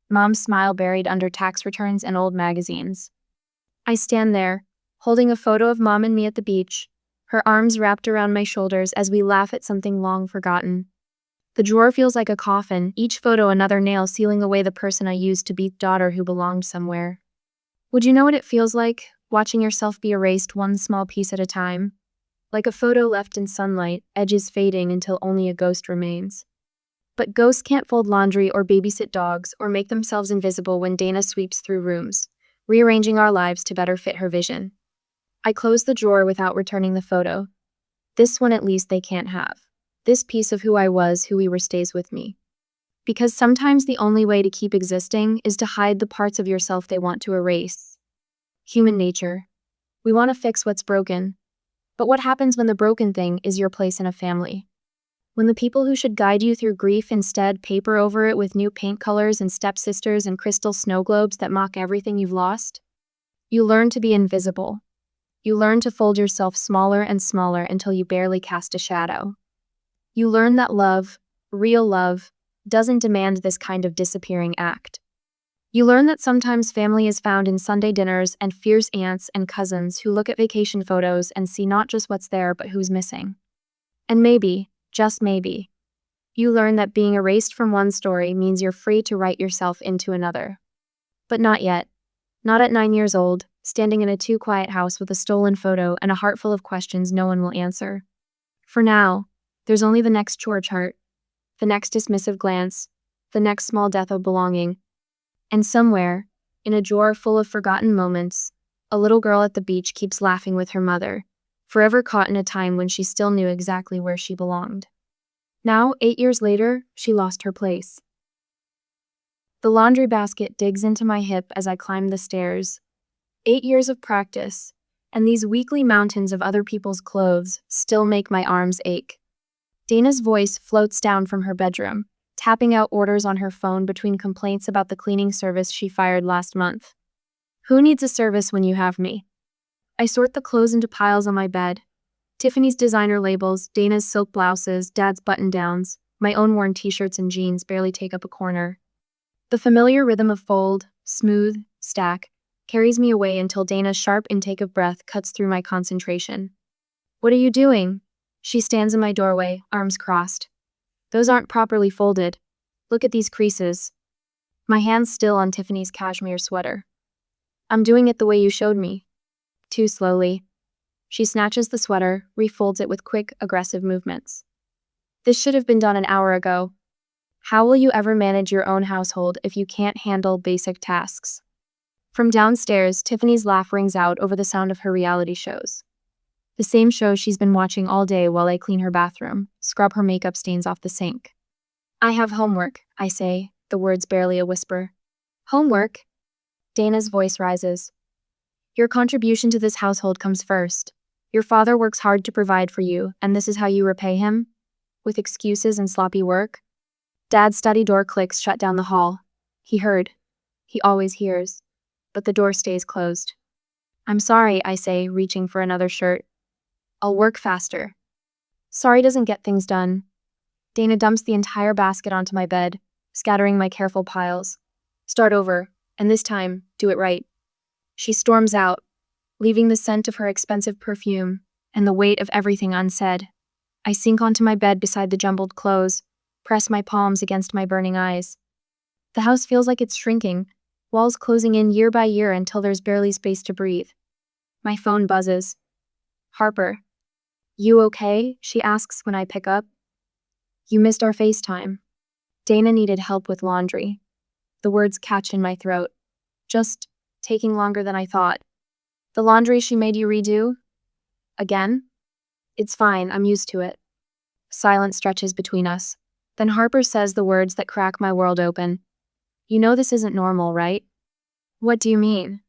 Mom's smile buried under tax returns and old magazines. I stand there, holding a photo of Mom and me at the beach, her arms wrapped around my shoulders as we laugh at something long forgotten. The drawer feels like a coffin, each photo another nail sealing away the person I used to be daughter who belonged somewhere. Would you know what it feels like, watching yourself be erased one small piece at a time? Like a photo left in sunlight, edges fading until only a ghost remains. But ghosts can't fold laundry or babysit dogs or make themselves invisible when Dana sweeps through rooms, rearranging our lives to better fit her vision. I close the drawer without returning the photo. This one at least they can't have. This piece of who I was, who we were, stays with me. Because sometimes the only way to keep existing is to hide the parts of yourself they want to erase. Human nature. We want to fix what's broken. But what happens when the broken thing is your place in a family? When the people who should guide you through grief instead paper over it with new paint colors and stepsisters and crystal snow globes that mock everything you've lost? You learn to be invisible. You learn to fold yourself smaller and smaller until you barely cast a shadow. You learn that love, real love, doesn't demand this kind of disappearing act. You learn that sometimes family is found in Sunday dinners and fierce aunts and cousins who look at vacation photos and see not just what's there but who's missing. And maybe, just maybe, you learn that being erased from one story means you're free to write yourself into another. But not yet. Not at 9 years old, standing in a too quiet house with a stolen photo and a heart full of questions no one will answer. For now, there's only the next chore chart, the next dismissive glance, the next small death of belonging. And somewhere, in a drawer full of forgotten moments, a little girl at the beach keeps laughing with her mother, forever caught in a time when she still knew exactly where she belonged. Now, 8 years later, she lost her place. The laundry basket digs into my hip as I climb the stairs. 8 years of practice, and these weekly mountains of other people's clothes still make my arms ache. Dana's voice floats down from her bedroom, tapping out orders on her phone between complaints about the cleaning service she fired last month. Who needs a service when you have me? I sort the clothes into piles on my bed. Tiffany's designer labels, Dana's silk blouses, Dad's button-downs, my own worn t-shirts and jeans barely take up a corner. The familiar rhythm of fold, smooth, stack, carries me away until Dana's sharp intake of breath cuts through my concentration. What are you doing? She stands in my doorway, arms crossed. Those aren't properly folded. Look at these creases. My hand's still on Tiffany's cashmere sweater. I'm doing it the way you showed me. Too slowly. She snatches the sweater, refolds it with quick, aggressive movements. This should have been done an hour ago. How will you ever manage your own household if you can't handle basic tasks? From downstairs, Tiffany's laugh rings out over the sound of her reality shows. The same show she's been watching all day while I clean her bathroom, scrub her makeup stains off the sink. I have homework, I say, the words barely a whisper. Homework? Dana's voice rises. Your contribution to this household comes first. Your father works hard to provide for you, and this is how you repay him? With excuses and sloppy work? Dad's study door clicks shut down the hall. He heard. He always hears. But the door stays closed. I'm sorry, I say, reaching for another shirt. I'll work faster. Sorry doesn't get things done. Dana dumps the entire basket onto my bed, scattering my careful piles. Start over, and this time, do it right. She storms out, leaving the scent of her expensive perfume and the weight of everything unsaid. I sink onto my bed beside the jumbled clothes, press my palms against my burning eyes. The house feels like it's shrinking, walls closing in year by year until there's barely space to breathe. My phone buzzes. Harper. You okay? She asks when I pick up. You missed our FaceTime. Dana needed help with laundry. The words catch in my throat. Just taking longer than I thought. The laundry she made you redo? Again? It's fine, I'm used to it. Silence stretches between us. Then Harper says the words that crack my world open. You know this isn't normal, right? What do you mean?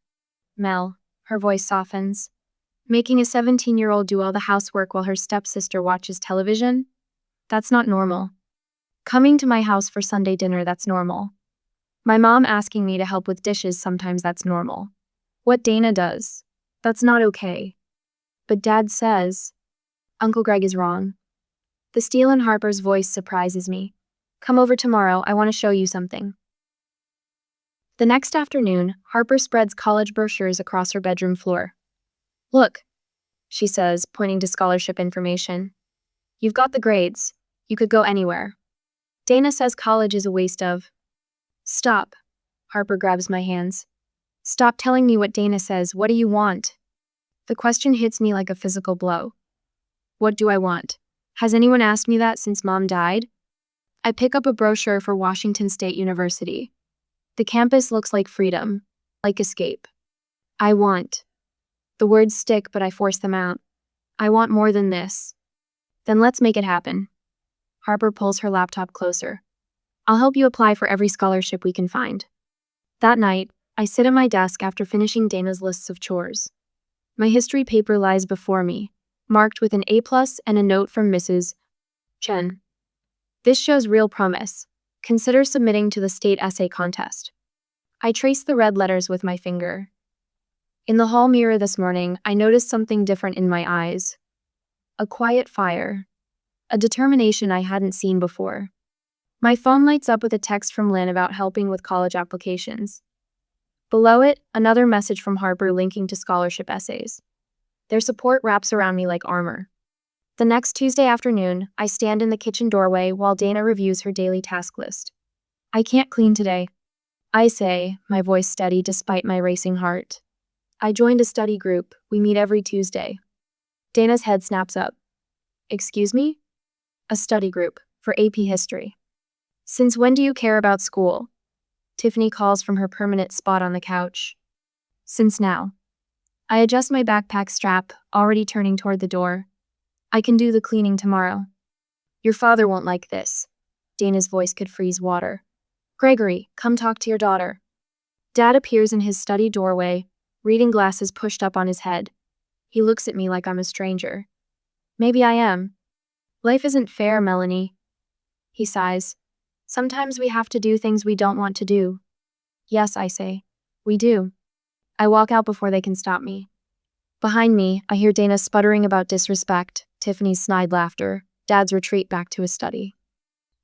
Mel. Her voice softens. Making a 17-year-old do all the housework while her stepsister watches television? That's not normal. Coming to my house for Sunday dinner, that's normal. My mom asking me to help with dishes, sometimes that's normal. What Dana does, that's not okay. But Dad says, Uncle Greg is wrong. The steel in Harper's voice surprises me. Come over tomorrow, I want to show you something. The next afternoon, Harper spreads college brochures across her bedroom floor. Look, she says, pointing to scholarship information. You've got the grades. You could go anywhere. Dana says college is a waste of. Stop. Harper grabs my hands. Stop telling me what Dana says. What do you want? The question hits me like a physical blow. What do I want? Has anyone asked me that since Mom died? I pick up a brochure for Washington State University. The campus looks like freedom, like escape. I want. The words stick, but I force them out. I want more than this. Then let's make it happen. Harper pulls her laptop closer. I'll help you apply for every scholarship we can find. That night, I sit at my desk after finishing Dana's lists of chores. My history paper lies before me, marked with an A+ and a note from Mrs. Chen. This shows real promise. Consider submitting to the state essay contest. I trace the red letters with my finger. In the hall mirror this morning, I noticed something different in my eyes. A quiet fire. A determination I hadn't seen before. My phone lights up with a text from Lynn about helping with college applications. Below it, another message from Harper linking to scholarship essays. Their support wraps around me like armor. The next Tuesday afternoon, I stand in the kitchen doorway while Dana reviews her daily task list. I can't clean today, I say, my voice steady despite my racing heart. I joined a study group. We meet every Tuesday. Dana's head snaps up. Excuse me? A study group, for AP History. Since when do you care about school? Tiffany calls from her permanent spot on the couch. Since now. I adjust my backpack strap, already turning toward the door. I can do the cleaning tomorrow. Your father won't like this. Dana's voice could freeze water. Gregory, come talk to your daughter. Dad appears in his study doorway, reading glasses pushed up on his head. He looks at me like I'm a stranger. Maybe I am. Life isn't fair, Melanie. He sighs. Sometimes we have to do things we don't want to do. Yes, I say. We do. I walk out before they can stop me. Behind me, I hear Dana sputtering about disrespect, Tiffany's snide laughter, Dad's retreat back to his study.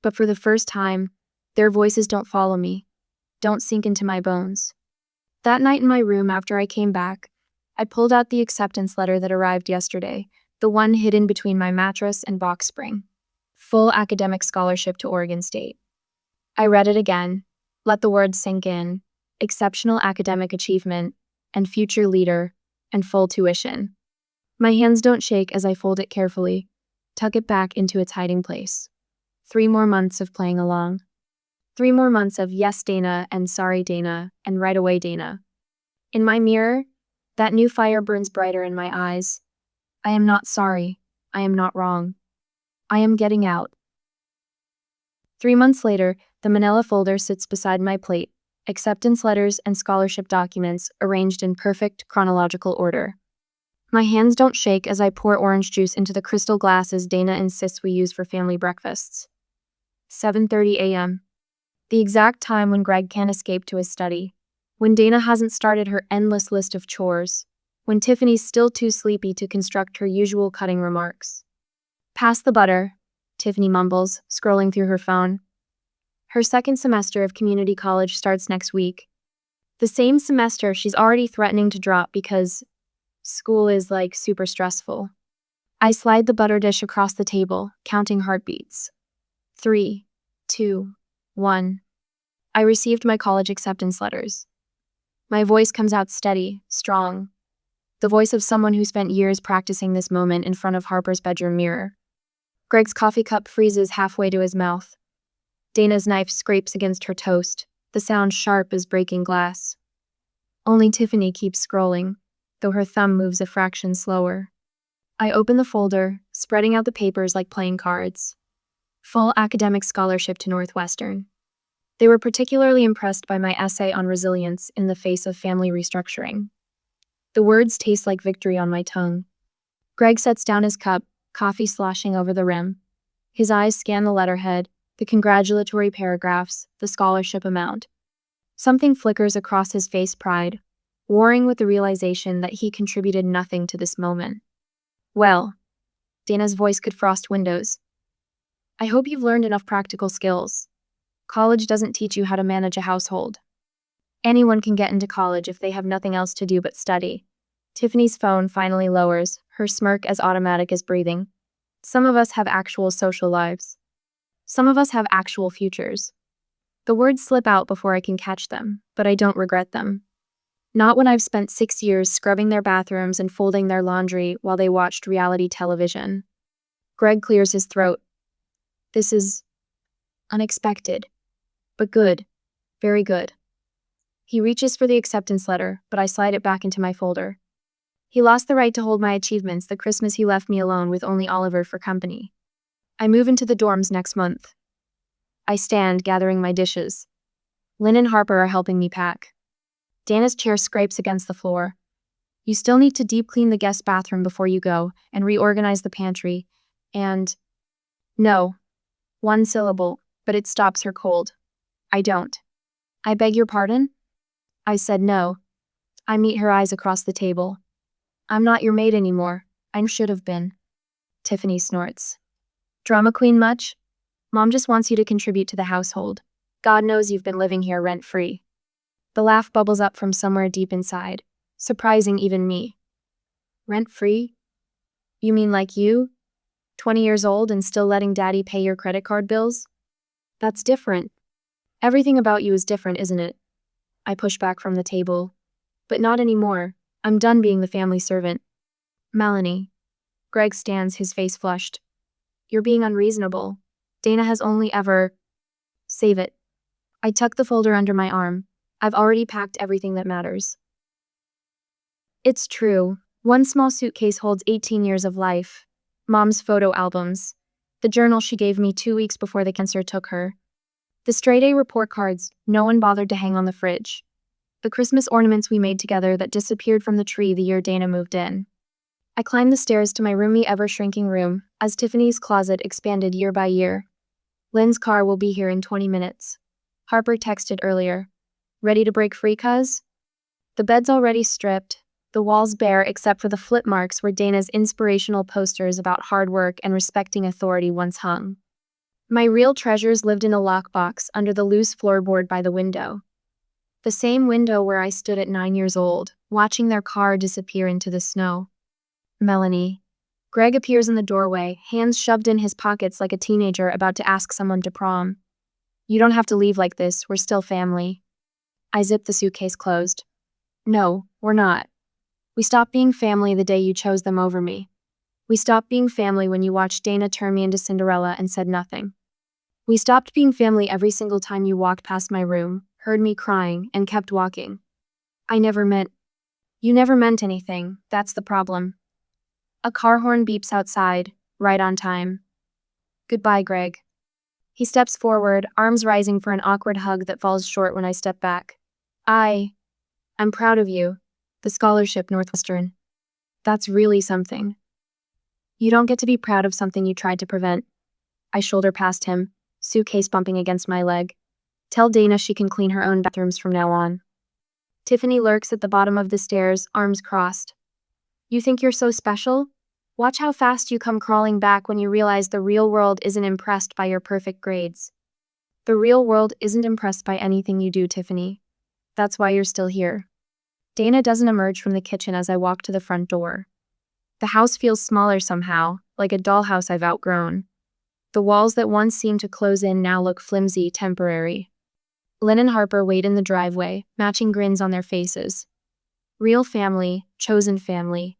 But for the first time, their voices don't follow me, don't sink into my bones. That night in my room after I came back, I pulled out the acceptance letter that arrived yesterday, the one hidden between my mattress and box spring. Full academic scholarship to Oregon State. I read it again, let the words sink in, exceptional academic achievement, and future leader, and full tuition. My hands don't shake as I fold it carefully, tuck it back into its hiding place. 3 more months of playing along. 3 more months of yes, Dana, and sorry, Dana, and right away, Dana. In my mirror, that new fire burns brighter in my eyes. I am not sorry. I am not wrong. I am getting out. 3 months later, the manila folder sits beside my plate, acceptance letters and scholarship documents arranged in perfect chronological order. My hands don't shake as I pour orange juice into the crystal glasses Dana insists we use for family breakfasts. 7:30 a.m. The exact time when Greg can't escape to his study. When Dana hasn't started her endless list of chores. When Tiffany's still too sleepy to construct her usual cutting remarks. Pass the butter, Tiffany mumbles, scrolling through her phone. Her second semester of community college starts next week. The same semester she's already threatening to drop because school is super stressful. I slide the butter dish across the table, counting heartbeats. 3, 2, 1. I received my college acceptance letters. My voice comes out steady, strong. The voice of someone who spent years practicing this moment in front of Harper's bedroom mirror. Greg's coffee cup freezes halfway to his mouth. Dana's knife scrapes against her toast, the sound sharp as breaking glass. Only Tiffany keeps scrolling, though her thumb moves a fraction slower. I open the folder, spreading out the papers like playing cards. Full academic scholarship to Northwestern. They were particularly impressed by my essay on resilience in the face of family restructuring. The words taste like victory on my tongue. Greg sets down his cup, coffee sloshing over the rim. His eyes scan the letterhead, the congratulatory paragraphs, the scholarship amount. Something flickers across his face pride, warring with the realization that he contributed nothing to this moment. Well, Dana's voice could frost windows. I hope you've learned enough practical skills. College doesn't teach you how to manage a household. Anyone can get into college if they have nothing else to do but study. Tiffany's phone finally lowers, her smirk as automatic as breathing. Some of us have actual social lives. Some of us have actual futures. The words slip out before I can catch them, but I don't regret them. Not when I've spent 6 years scrubbing their bathrooms and folding their laundry while they watched reality television. Greg clears his throat. This is unexpected, but good, very good. He reaches for the acceptance letter, but I slide it back into my folder. He lost the right to hold my achievements the Christmas he left me alone with only Oliver for company. I move into the dorms next month. I stand, gathering my dishes. Lynn and Harper are helping me pack. Dana's chair scrapes against the floor. You still need to deep clean the guest bathroom before you go, and reorganize the pantry. And... No. One syllable, but it stops her cold. I don't. I beg your pardon? I said no. I meet her eyes across the table. I'm not your maid anymore. I should have been. Tiffany snorts. Drama queen much? Mom just wants you to contribute to the household. God knows you've been living here rent-free. The laugh bubbles up from somewhere deep inside, surprising even me. Rent-free? You mean like you? 20 years old and still letting Daddy pay your credit card bills? That's different. Everything about you is different, isn't it? I push back from the table. But not anymore. I'm done being the family servant. Melanie. Greg stands, his face flushed. You're being unreasonable. Dana has only ever... Save it. I tuck the folder under my arm. I've already packed everything that matters. It's true. One small suitcase holds 18 years of life. Mom's photo albums. The journal she gave me 2 weeks before the cancer took her. The straight-A report cards no one bothered to hang on the fridge. The Christmas ornaments we made together that disappeared from the tree the year Dana moved in. I climbed the stairs to my roomy, ever-shrinking room as Tiffany's closet expanded year by year. Lynn's car will be here in 20 minutes. Harper texted earlier. Ready to break free, cuz? The bed's already stripped, the walls bare except for the flip marks where Dana's inspirational posters about hard work and respecting authority once hung. My real treasures lived in a lockbox under the loose floorboard by the window. The same window where I stood at 9 years old, watching their car disappear into the snow. Melanie. Greg appears in the doorway, hands shoved in his pockets like a teenager about to ask someone to prom. You don't have to leave like this, we're still family. I zip the suitcase closed. No, we're not. We stopped being family the day you chose them over me. We stopped being family when you watched Dana turn me into Cinderella and said nothing. We stopped being family every single time you walked past my room, heard me crying, and kept walking. You never meant anything, that's the problem. A car horn beeps outside, right on time. Goodbye, Greg. He steps forward, arms rising for an awkward hug that falls short when I step back. I'm proud of you. The scholarship, Northwestern. That's really something. You don't get to be proud of something you tried to prevent. I shoulder past him, suitcase bumping against my leg. Tell Dana she can clean her own bathrooms from now on. Tiffany lurks at the bottom of the stairs, arms crossed. You think you're so special? Watch how fast you come crawling back when you realize the real world isn't impressed by your perfect grades. The real world isn't impressed by anything you do, Tiffany. That's why you're still here. Dana doesn't emerge from the kitchen as I walk to the front door. The house feels smaller somehow, like a dollhouse I've outgrown. The walls that once seemed to close in now look flimsy, temporary. Lynn and Harper wait in the driveway, matching grins on their faces. Real family, chosen family.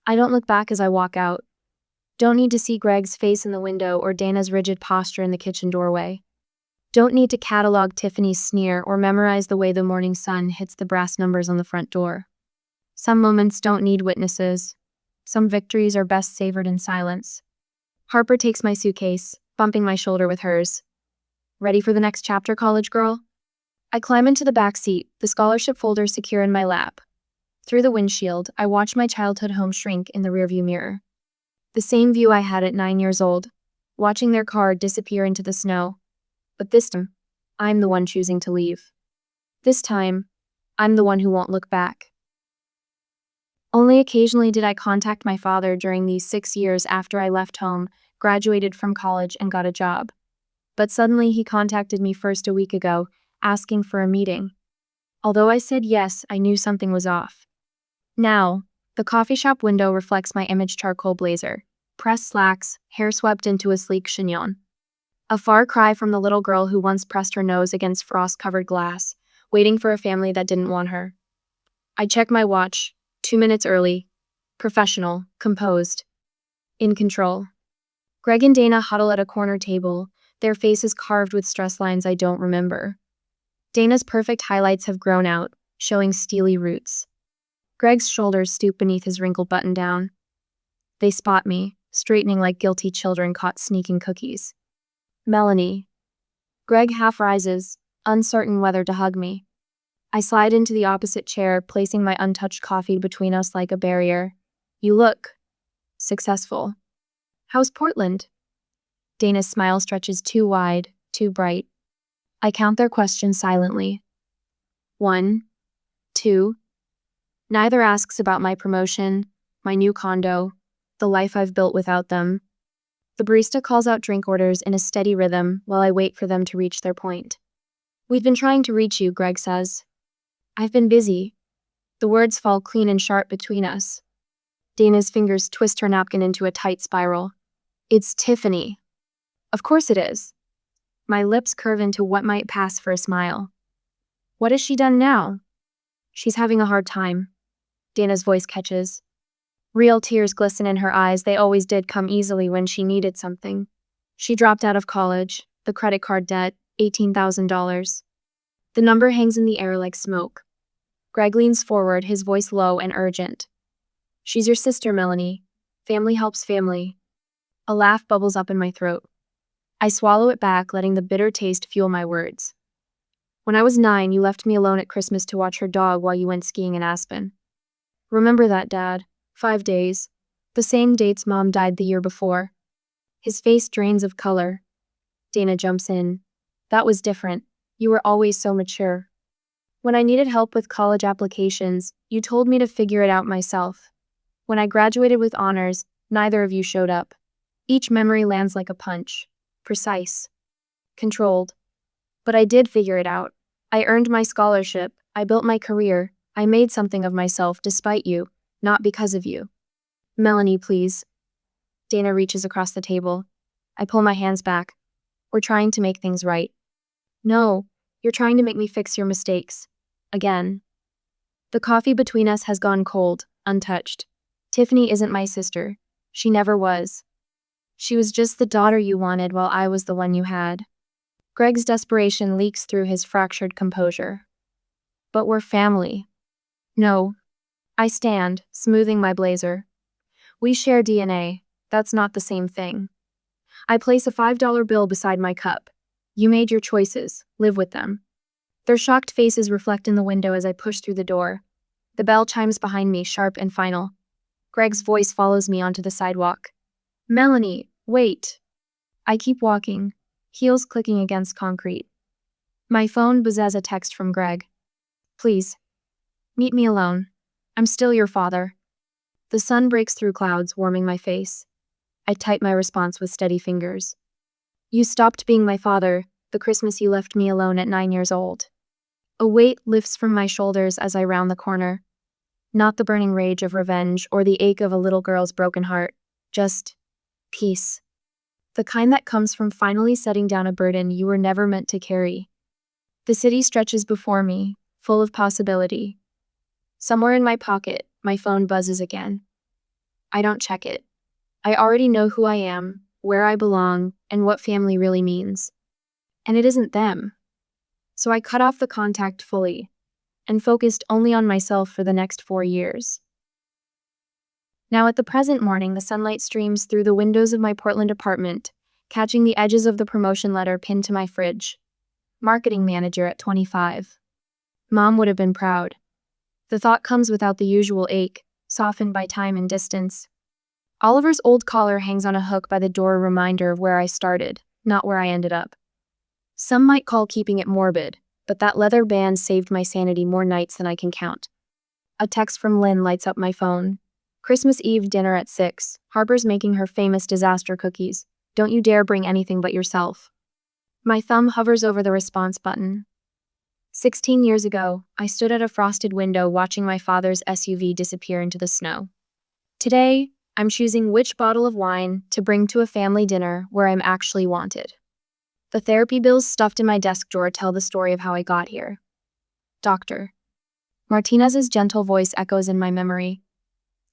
I don't look back as I walk out. Don't need to see Greg's face in the window or Dana's rigid posture in the kitchen doorway. Don't need to catalog Tiffany's sneer or memorize the way the morning sun hits the brass numbers on the front door. Some moments don't need witnesses. Some victories are best savored in silence. Harper takes my suitcase, bumping my shoulder with hers. Ready for the next chapter, college girl? I climb into the back seat, the scholarship folder secure in my lap. Through the windshield, I watch my childhood home shrink in the rearview mirror. The same view I had at 9 years old, watching their car disappear into the snow. But this time, I'm the one choosing to leave. This time, I'm the one who won't look back. Only occasionally did I contact my father during these 6 years after I left home, graduated from college, and got a job. But suddenly he contacted me first a week ago, asking for a meeting. Although I said yes, I knew something was off. Now, the coffee shop window reflects my image charcoal blazer, pressed slacks, hair swept into a sleek chignon. A far cry from the little girl who once pressed her nose against frost-covered glass, waiting for a family that didn't want her. I check my watch, 2 minutes early. Professional, composed. In control. Greg and Dana huddle at a corner table, their faces carved with stress lines I don't remember. Dana's perfect highlights have grown out, showing steely roots. Greg's shoulders stoop beneath his wrinkled button-down. They spot me, straightening like guilty children caught sneaking cookies. Melanie. Greg half rises, uncertain whether to hug me. I slide into the opposite chair, placing my untouched coffee between us like a barrier. You look successful. How's Portland? Dana's smile stretches too wide, too bright. I count their questions silently. 1, 2. Neither asks about my promotion, my new condo, the life I've built without them. The barista calls out drink orders in a steady rhythm while I wait for them to reach their point. We've been trying to reach you, Greg says. I've been busy. The words fall clean and sharp between us. Dana's fingers twist her napkin into a tight spiral. It's Tiffany. Of course it is. My lips curve into what might pass for a smile. What has she done now? She's having a hard time. Dana's voice catches. Real tears glisten in her eyes. They always did come easily when she needed something. She dropped out of college, the credit card debt, $18,000. The number hangs in the air like smoke. Greg leans forward, his voice low and urgent. She's your sister, Melanie. Family helps family. A laugh bubbles up in my throat. I swallow it back, letting the bitter taste fuel my words. When I was 9, you left me alone at Christmas to watch her dog while you went skiing in Aspen. Remember that, Dad. 5 days. The same dates Mom died the year before. His face drains of color. Dana jumps in. That was different. You were always so mature. When I needed help with college applications, you told me to figure it out myself. When I graduated with honors, neither of you showed up. Each memory lands like a punch. Precise. Controlled. But I did figure it out. I earned my scholarship. I built my career. I made something of myself despite you, not because of you. Melanie, please. Dana reaches across the table. I pull my hands back. We're trying to make things right. No, you're trying to make me fix your mistakes. Again. The coffee between us has gone cold, untouched. Tiffany isn't my sister. She never was. She was just the daughter you wanted while I was the one you had. Greg's desperation leaks through his fractured composure. But we're family. No. I stand, smoothing my blazer. We share DNA. That's not the same thing. I place a $5 bill beside my cup. You made your choices. Live with them. Their shocked faces reflect in the window as I push through the door. The bell chimes behind me, sharp and final. Greg's voice follows me onto the sidewalk. Melanie, wait. I keep walking, heels clicking against concrete. My phone buzzes a text from Greg. Please. Meet me alone. I'm still your father. The sun breaks through clouds, warming my face. I type my response with steady fingers. You stopped being my father the Christmas you left me alone at 9 years old. A weight lifts from my shoulders as I round the corner. Not the burning rage of revenge or the ache of a little girl's broken heart. Just peace. The kind that comes from finally setting down a burden you were never meant to carry. The city stretches before me, full of possibility. Somewhere in my pocket, my phone buzzes again. I don't check it. I already know who I am, where I belong, and what family really means. And it isn't them. So I cut off the contact fully, and focused only on myself for the next 4 years. Now at the present morning, the sunlight streams through the windows of my Portland apartment, catching the edges of the promotion letter pinned to my fridge. Marketing manager at 25. Mom would have been proud. The thought comes without the usual ache, softened by time and distance. Oliver's old collar hangs on a hook by the door, a reminder of where I started, not where I ended up. Some might call keeping it morbid, but that leather band saved my sanity more nights than I can count. A text from Lynn lights up my phone. Christmas Eve dinner at 6. Harper's making her famous disaster cookies. Don't you dare bring anything but yourself. My thumb hovers over the response button. 16 years ago, I stood at a frosted window watching my father's SUV disappear into the snow. Today, I'm choosing which bottle of wine to bring to a family dinner where I'm actually wanted. The therapy bills stuffed in my desk drawer tell the story of how I got here. Doctor. Martinez's gentle voice echoes in my memory.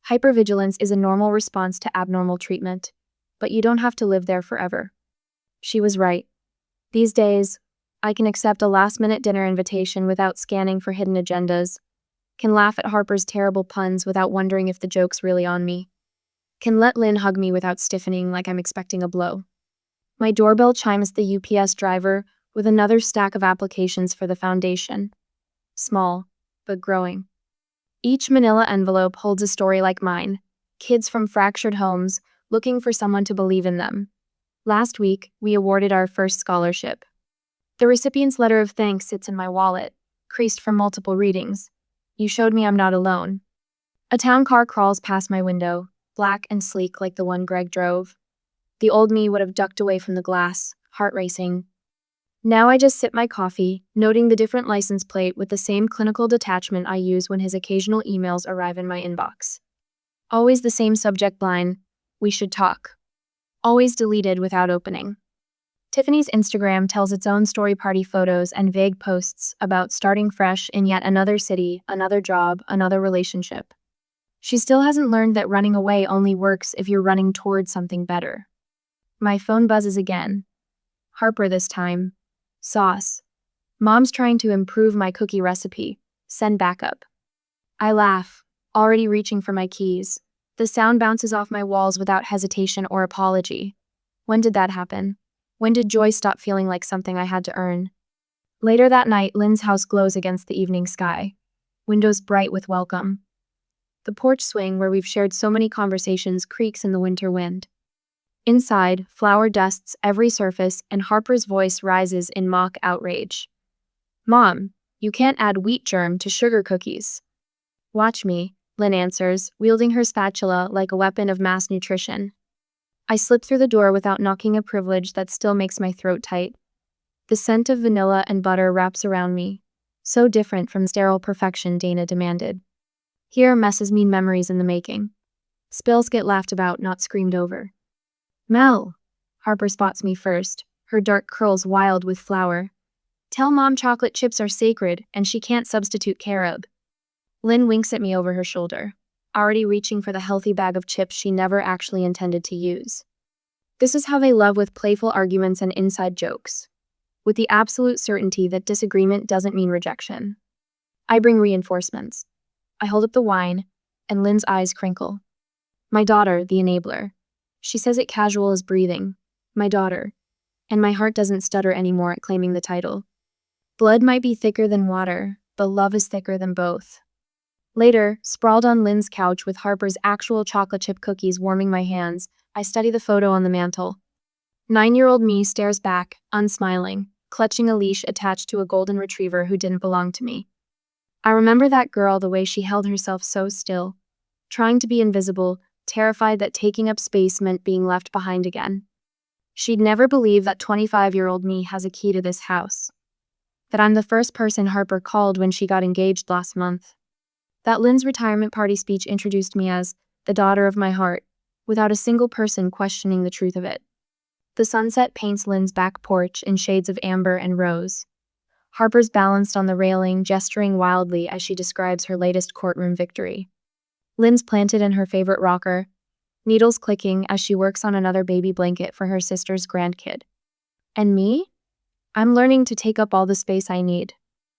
Hypervigilance is a normal response to abnormal treatment, but you don't have to live there forever. She was right. These days, I can accept a last-minute dinner invitation without scanning for hidden agendas, can laugh at Harper's terrible puns without wondering if the joke's really on me. Can let Lynn hug me without stiffening like I'm expecting a blow. My doorbell chimes the UPS driver with another stack of applications for the foundation. Small, but growing. Each manila envelope holds a story like mine. Kids from fractured homes looking for someone to believe in them. Last week, we awarded our first scholarship. The recipient's letter of thanks sits in my wallet, creased from multiple readings. You showed me I'm not alone. A town car crawls past my window, black and sleek like the one Greg drove. The old me would have ducked away from the glass, heart racing. Now I just sip my coffee, noting the different license plate with the same clinical detachment I use when his occasional emails arrive in my inbox. Always the same subject line, "We should talk." Always deleted without opening. Tiffany's Instagram tells its own story party photos and vague posts about starting fresh in yet another city, another job, another relationship. She still hasn't learned that running away only works if you're running towards something better. My phone buzzes again. Harper this time. Sauce. Mom's trying to improve my cookie recipe. Send backup. I laugh, already reaching for my keys. The sound bounces off my walls without hesitation or apology. When did that happen? When did joy stop feeling like something I had to earn? Later that night, Lynn's house glows against the evening sky. Windows bright with welcome. The porch swing where we've shared so many conversations creaks in the winter wind. Inside, flour dusts every surface and Harper's voice rises in mock outrage. Mom, you can't add wheat germ to sugar cookies. Watch me, Lynn answers, wielding her spatula like a weapon of mass nutrition. I slip through the door without knocking, a privilege that still makes my throat tight. The scent of vanilla and butter wraps around me, so different from sterile perfection Dana demanded. Here, messes mean memories in the making. Spills get laughed about, not screamed over. Mel, Harper spots me first, her dark curls wild with flour. Tell Mom chocolate chips are sacred and she can't substitute carob. Lynn winks at me over her shoulder, already reaching for the healthy bag of chips she never actually intended to use. This is how they love, with playful arguments and inside jokes, with the absolute certainty that disagreement doesn't mean rejection. I bring reinforcements. I hold up the wine, and Lynn's eyes crinkle. My daughter, the enabler. She says it casual as breathing. My daughter. And my heart doesn't stutter anymore at claiming the title. Blood might be thicker than water, but love is thicker than both. Later, sprawled on Lynn's couch with Harper's actual chocolate chip cookies warming my hands, I study the photo on the mantel. 9-year-old me stares back, unsmiling, clutching a leash attached to a golden retriever who didn't belong to me. I remember that girl, the way she held herself so still, trying to be invisible, terrified that taking up space meant being left behind again. She'd never believe that 25-year-old me has a key to this house. That I'm the first person Harper called when she got engaged last month. That Lynn's retirement party speech introduced me as the daughter of my heart, without a single person questioning the truth of it. The sunset paints Lynn's back porch in shades of amber and rose. Harper's balanced on the railing, gesturing wildly as she describes her latest courtroom victory. Lynn's planted in her favorite rocker, needles clicking as she works on another baby blanket for her sister's grandkid. And me? I'm learning to take up all the space I need.